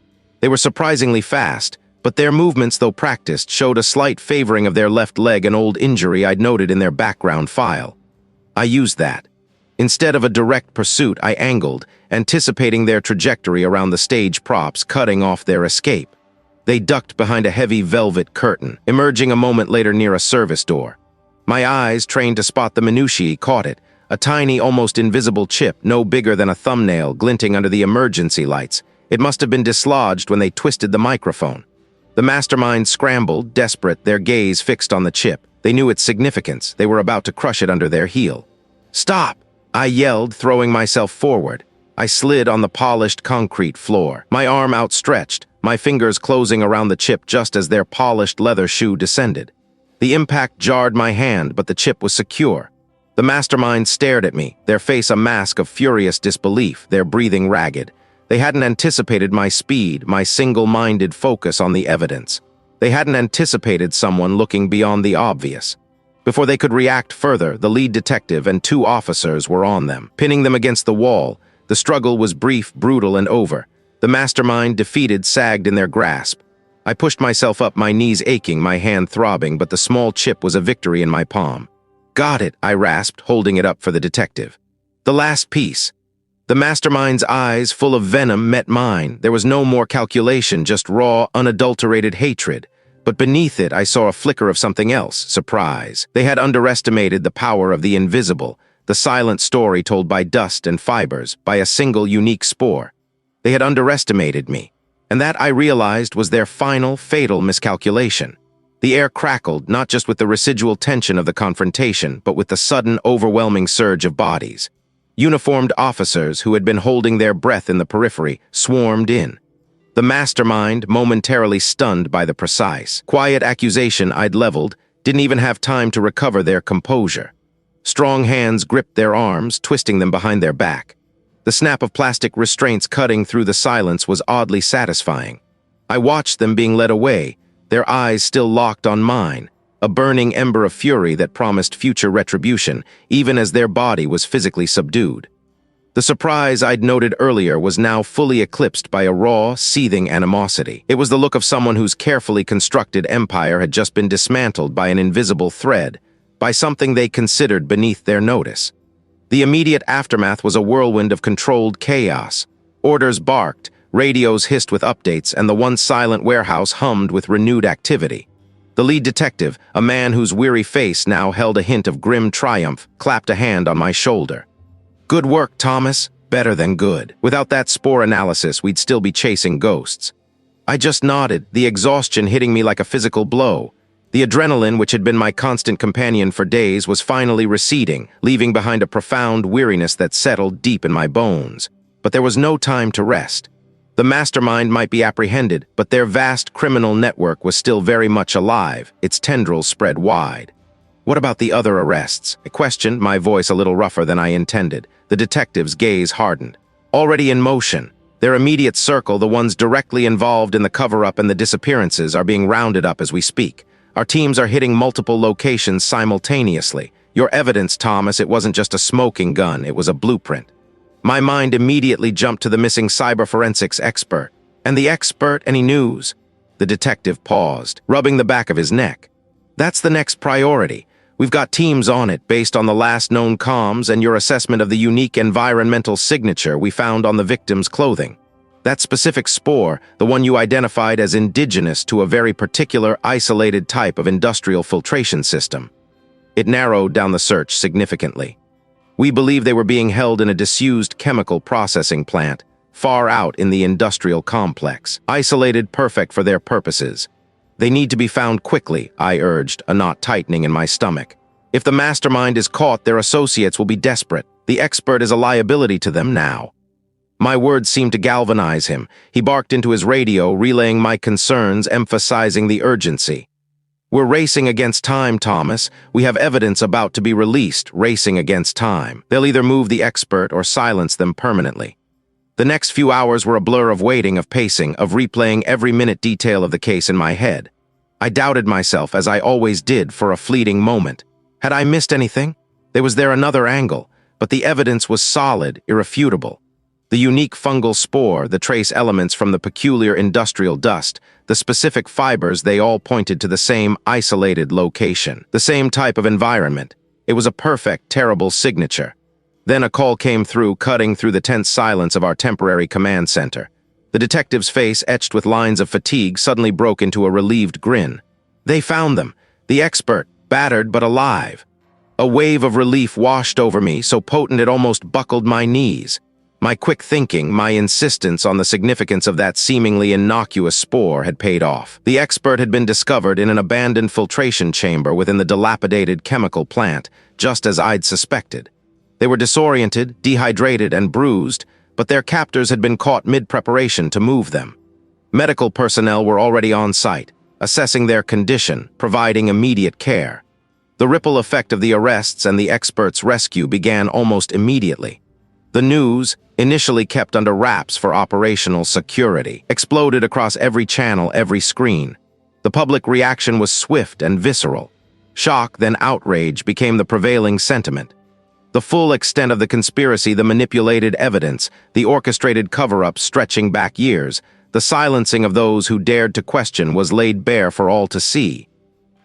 They were surprisingly fast, but their movements, though practiced, showed a slight favoring of their left leg, an old injury I'd noted in their background file. I used that. Instead of a direct pursuit, I angled, anticipating their trajectory around the stage props, cutting off their escape. They ducked behind a heavy velvet curtain, emerging a moment later near a service door. My eyes, trained to spot the minutiae, caught it, a tiny, almost invisible chip, no bigger than a thumbnail, glinting under the emergency lights. It must have been dislodged when they twisted the microphone. The mastermind scrambled, desperate, their gaze fixed on the chip. They knew its significance. They were about to crush it under their heel. "Stop!" I yelled, throwing myself forward. I slid on the polished concrete floor, my arm outstretched, my fingers closing around the chip just as their polished leather shoe descended. The impact jarred my hand, but the chip was secure. The mastermind stared at me, their face a mask of furious disbelief, their breathing ragged. They hadn't anticipated my speed, my single-minded focus on the evidence. They hadn't anticipated someone looking beyond the obvious. Before they could react further, the lead detective and 2 officers were on them, pinning them against the wall. The struggle was brief, brutal, and over. The mastermind, defeated, sagged in their grasp. I pushed myself up, my knees aching, my hand throbbing, but the small chip was a victory in my palm. "Got it," I rasped, holding it up for the detective. "The last piece." The mastermind's eyes, full of venom, met mine. There was no more calculation, just raw, unadulterated hatred. But beneath it, I saw a flicker of something else, surprise. They had underestimated the power of the invisible, the silent story told by dust and fibers, by a single unique spore. They had underestimated me. And that, I realized, was their final, fatal miscalculation. The air crackled, not just with the residual tension of the confrontation, but with the sudden, overwhelming surge of bodies. Uniformed officers who had been holding their breath in the periphery swarmed in. The mastermind, momentarily stunned by the precise, quiet accusation I'd leveled, didn't even have time to recover their composure. Strong hands gripped their arms, twisting them behind their back. The snap of plastic restraints cutting through the silence was oddly satisfying. I watched them being led away, their eyes still locked on mine, a burning ember of fury that promised future retribution, even as their body was physically subdued. The surprise I'd noted earlier was now fully eclipsed by a raw, seething animosity. It was the look of someone whose carefully constructed empire had just been dismantled by an invisible thread, by something they considered beneath their notice. The immediate aftermath was a whirlwind of controlled chaos. Orders barked, radios hissed with updates, and the once silent warehouse hummed with renewed activity. The lead detective, a man whose weary face now held a hint of grim triumph, clapped a hand on my shoulder. "Good work, Thomas. Better than good. Without that spore analysis, we'd still be chasing ghosts." I just nodded, the exhaustion hitting me like a physical blow. The adrenaline, which had been my constant companion for days, was finally receding, leaving behind a profound weariness that settled deep in my bones. But there was no time to rest. The mastermind might be apprehended, but their vast criminal network was still very much alive, its tendrils spread wide. "What about the other arrests?" I questioned, my voice a little rougher than I intended. The detective's gaze hardened. "Already in motion. Their immediate circle, the ones directly involved in the cover-up and the disappearances, are being rounded up as we speak. Our teams are hitting multiple locations simultaneously. Your evidence, Thomas, it wasn't just a smoking gun, it was a blueprint." My mind immediately jumped to the missing cyber forensics expert. "And the expert, any news?" The detective paused, rubbing the back of his neck. "That's the next priority. We've got teams on it based on the last known comms and your assessment of the unique environmental signature we found on the victim's clothing. That specific spore, the one you identified as indigenous to a very particular isolated type of industrial filtration system. It narrowed down the search significantly. We believe they were being held in a disused chemical processing plant, far out in the industrial complex, isolated perfect for their purposes. They need to be found quickly, I urged, a knot tightening in my stomach. If the mastermind is caught, their associates will be desperate. The expert is a liability to them now. My words seemed to galvanize him. He barked into his radio, relaying my concerns, emphasizing the urgency. We're racing against time, Thomas. We have evidence about to be released, racing against time. They'll either move the expert or silence them permanently. The next few hours were a blur of waiting, of pacing, of replaying every minute detail of the case in my head. I doubted myself, as I always did, for a fleeting moment. Had I missed anything? Was there another angle? But the evidence was solid, irrefutable. The unique fungal spore, the trace elements from the peculiar industrial dust, the specific fibers, they all pointed to the same isolated location, the same type of environment. It was a perfect, terrible signature. Then a call came through, cutting through the tense silence of our temporary command center. The detective's face, etched with lines of fatigue, suddenly broke into a relieved grin. They found them. The expert, battered but alive. A wave of relief washed over me, so potent it almost buckled my knees. My quick thinking, my insistence on the significance of that seemingly innocuous spore had paid off. The expert had been discovered in an abandoned filtration chamber within the dilapidated chemical plant, just as I'd suspected. They were disoriented, dehydrated, and bruised, but their captors had been caught mid-preparation to move them. Medical personnel were already on site, assessing their condition, providing immediate care. The ripple effect of the arrests and the expert's rescue began almost immediately. The news, initially kept under wraps for operational security, exploded across every channel, every screen. The public reaction was swift and visceral. Shock, then outrage, became the prevailing sentiment. The full extent of the conspiracy, the manipulated evidence, the orchestrated cover-up stretching back years, the silencing of those who dared to question was laid bare for all to see.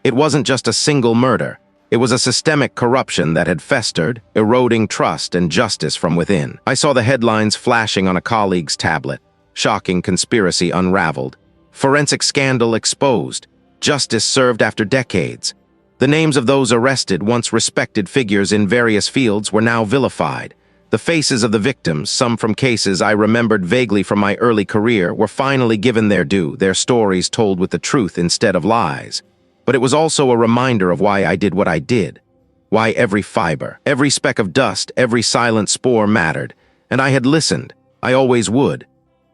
It wasn't just a single murder. It was a systemic corruption that had festered, eroding trust and justice from within. I saw the headlines flashing on a colleague's tablet. Shocking conspiracy unraveled. Forensic scandal exposed. Justice served after decades. The names of those arrested, once respected figures in various fields, were now vilified. The faces of the victims, some from cases I remembered vaguely from my early career, were finally given their due, their stories told with the truth instead of lies. But it was also a reminder of why I did what I did. Why every fiber, every speck of dust, every silent spore mattered. And I had listened. I always would.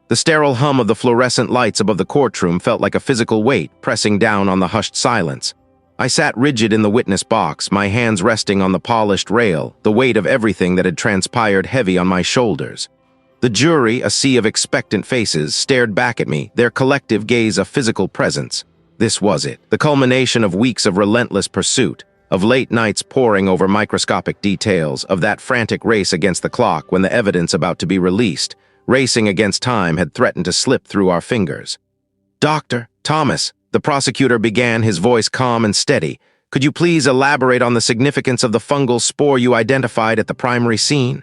The sterile hum of the fluorescent lights above the courtroom felt like a physical weight pressing down on the hushed silence. I sat rigid in the witness box, my hands resting on the polished rail, the weight of everything that had transpired heavy on my shoulders. The jury, a sea of expectant faces, stared back at me, their collective gaze a physical presence. This was it, the culmination of weeks of relentless pursuit, of late nights poring over microscopic details, of that frantic race against the clock when the evidence about to be released, racing against time, had threatened to slip through our fingers. "Dr. Thomas," the prosecutor began, his voice calm and steady, "could you please elaborate on the significance of the fungal spore you identified at the primary scene?"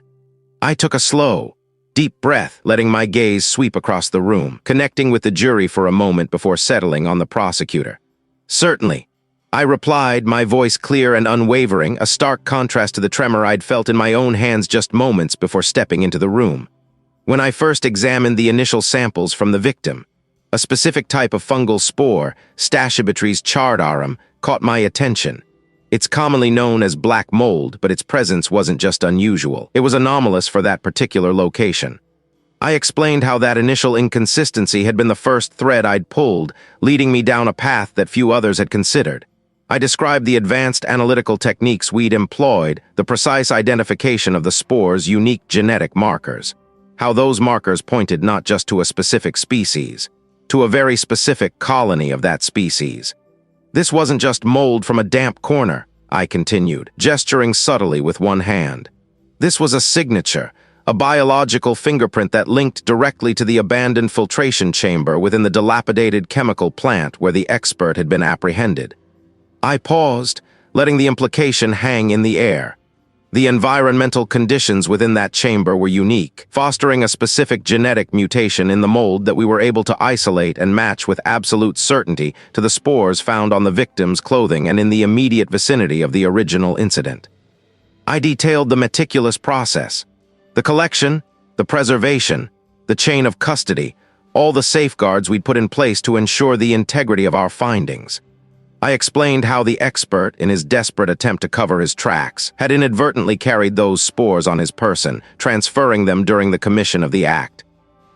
I took a slow, deep breath, letting my gaze sweep across the room, connecting with the jury for a moment before settling on the prosecutor. "Certainly," I replied, my voice clear and unwavering, a stark contrast to the tremor I'd felt in my own hands just moments before stepping into the room. When I first examined the initial samples from the victim, a specific type of fungal spore, Stachybotrys chardarum, caught my attention. It's commonly known as black mold, but its presence wasn't just unusual. It was anomalous for that particular location. I explained how that initial inconsistency had been the first thread I'd pulled, leading me down a path that few others had considered. I described the advanced analytical techniques we'd employed, the precise identification of the spore's unique genetic markers. How those markers pointed not just to a specific species, to a very specific colony of that species. This wasn't just mold from a damp corner, I continued, gesturing subtly with one hand. This was a signature, a biological fingerprint that linked directly to the abandoned filtration chamber within the dilapidated chemical plant where the expert had been apprehended. I paused, letting the implication hang in the air. The environmental conditions within that chamber were unique, fostering a specific genetic mutation in the mold that we were able to isolate and match with absolute certainty to the spores found on the victim's clothing and in the immediate vicinity of the original incident. I detailed the meticulous process, the collection, the preservation, the chain of custody, all the safeguards we'd put in place to ensure the integrity of our findings. I explained how the expert, in his desperate attempt to cover his tracks, had inadvertently carried those spores on his person, transferring them during the commission of the act.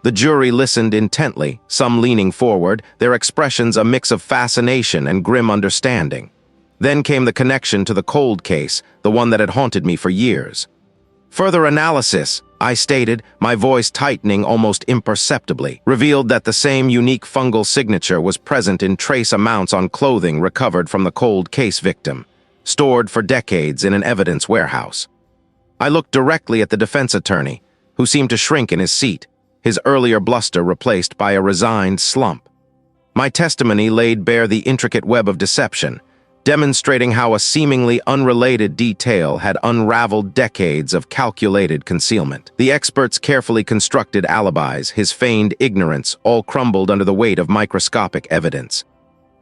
The jury listened intently, some leaning forward, their expressions a mix of fascination and grim understanding. Then came the connection to the cold case, the one that had haunted me for years. Further analysis, I stated, my voice tightening almost imperceptibly, revealed that the same unique fungal signature was present in trace amounts on clothing recovered from the cold case victim, stored for decades in an evidence warehouse. I looked directly at the defense attorney, who seemed to shrink in his seat, his earlier bluster replaced by a resigned slump. My testimony laid bare the intricate web of deception, demonstrating how a seemingly unrelated detail had unraveled decades of calculated concealment. The expert's carefully constructed alibis, his feigned ignorance, all crumbled under the weight of microscopic evidence.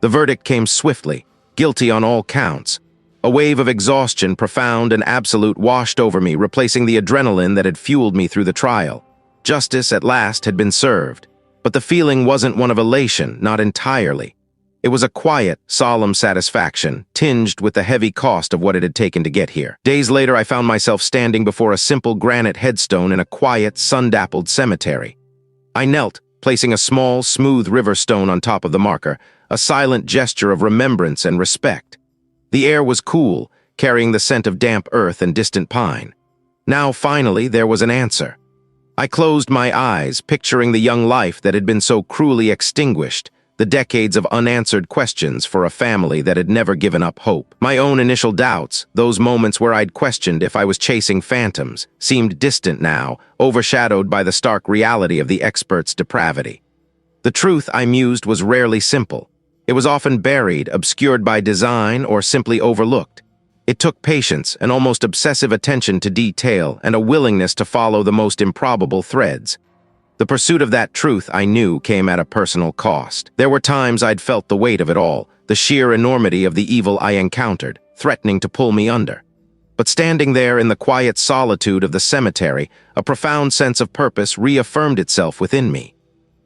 The verdict came swiftly, guilty on all counts. A wave of exhaustion, profound and absolute, washed over me, replacing the adrenaline that had fueled me through the trial. Justice, at last, had been served. But the feeling wasn't one of elation, not entirely. It was a quiet, solemn satisfaction, tinged with the heavy cost of what it had taken to get here. Days later, I found myself standing before a simple granite headstone in a quiet, sun-dappled cemetery. I knelt, placing a small, smooth river stone on top of the marker, a silent gesture of remembrance and respect. The air was cool, carrying the scent of damp earth and distant pine. Now, finally, there was an answer. I closed my eyes, picturing the young life that had been so cruelly extinguished, the decades of unanswered questions for a family that had never given up hope. My own initial doubts, those moments where I'd questioned if I was chasing phantoms, seemed distant now, overshadowed by the stark reality of the expert's depravity. The truth, I mused, was rarely simple. It was often buried, obscured by design, or simply overlooked. It took patience, an almost obsessive attention to detail, and a willingness to follow the most improbable threads. The pursuit of that truth, I knew, came at a personal cost. There were times I'd felt the weight of it all, the sheer enormity of the evil I encountered, threatening to pull me under. But standing there in the quiet solitude of the cemetery, a profound sense of purpose reaffirmed itself within me.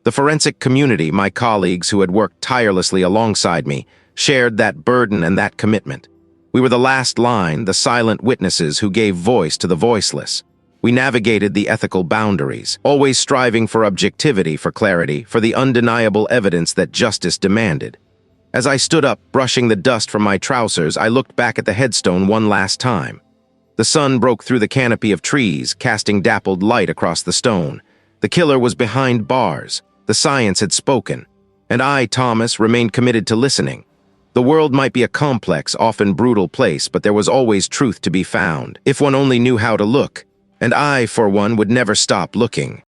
The forensic community, my colleagues who had worked tirelessly alongside me, shared that burden and that commitment. We were the last line, the silent witnesses who gave voice to the voiceless. We navigated the ethical boundaries, always striving for objectivity, for clarity, for the undeniable evidence that justice demanded. As I stood up, brushing the dust from my trousers, I looked back at the headstone one last time. The sun broke through the canopy of trees, casting dappled light across the stone. The killer was behind bars. The science had spoken. And I, Thomas, remained committed to listening. The world might be a complex, often brutal place, but there was always truth to be found, if one only knew how to look. And I, for one, would never stop looking.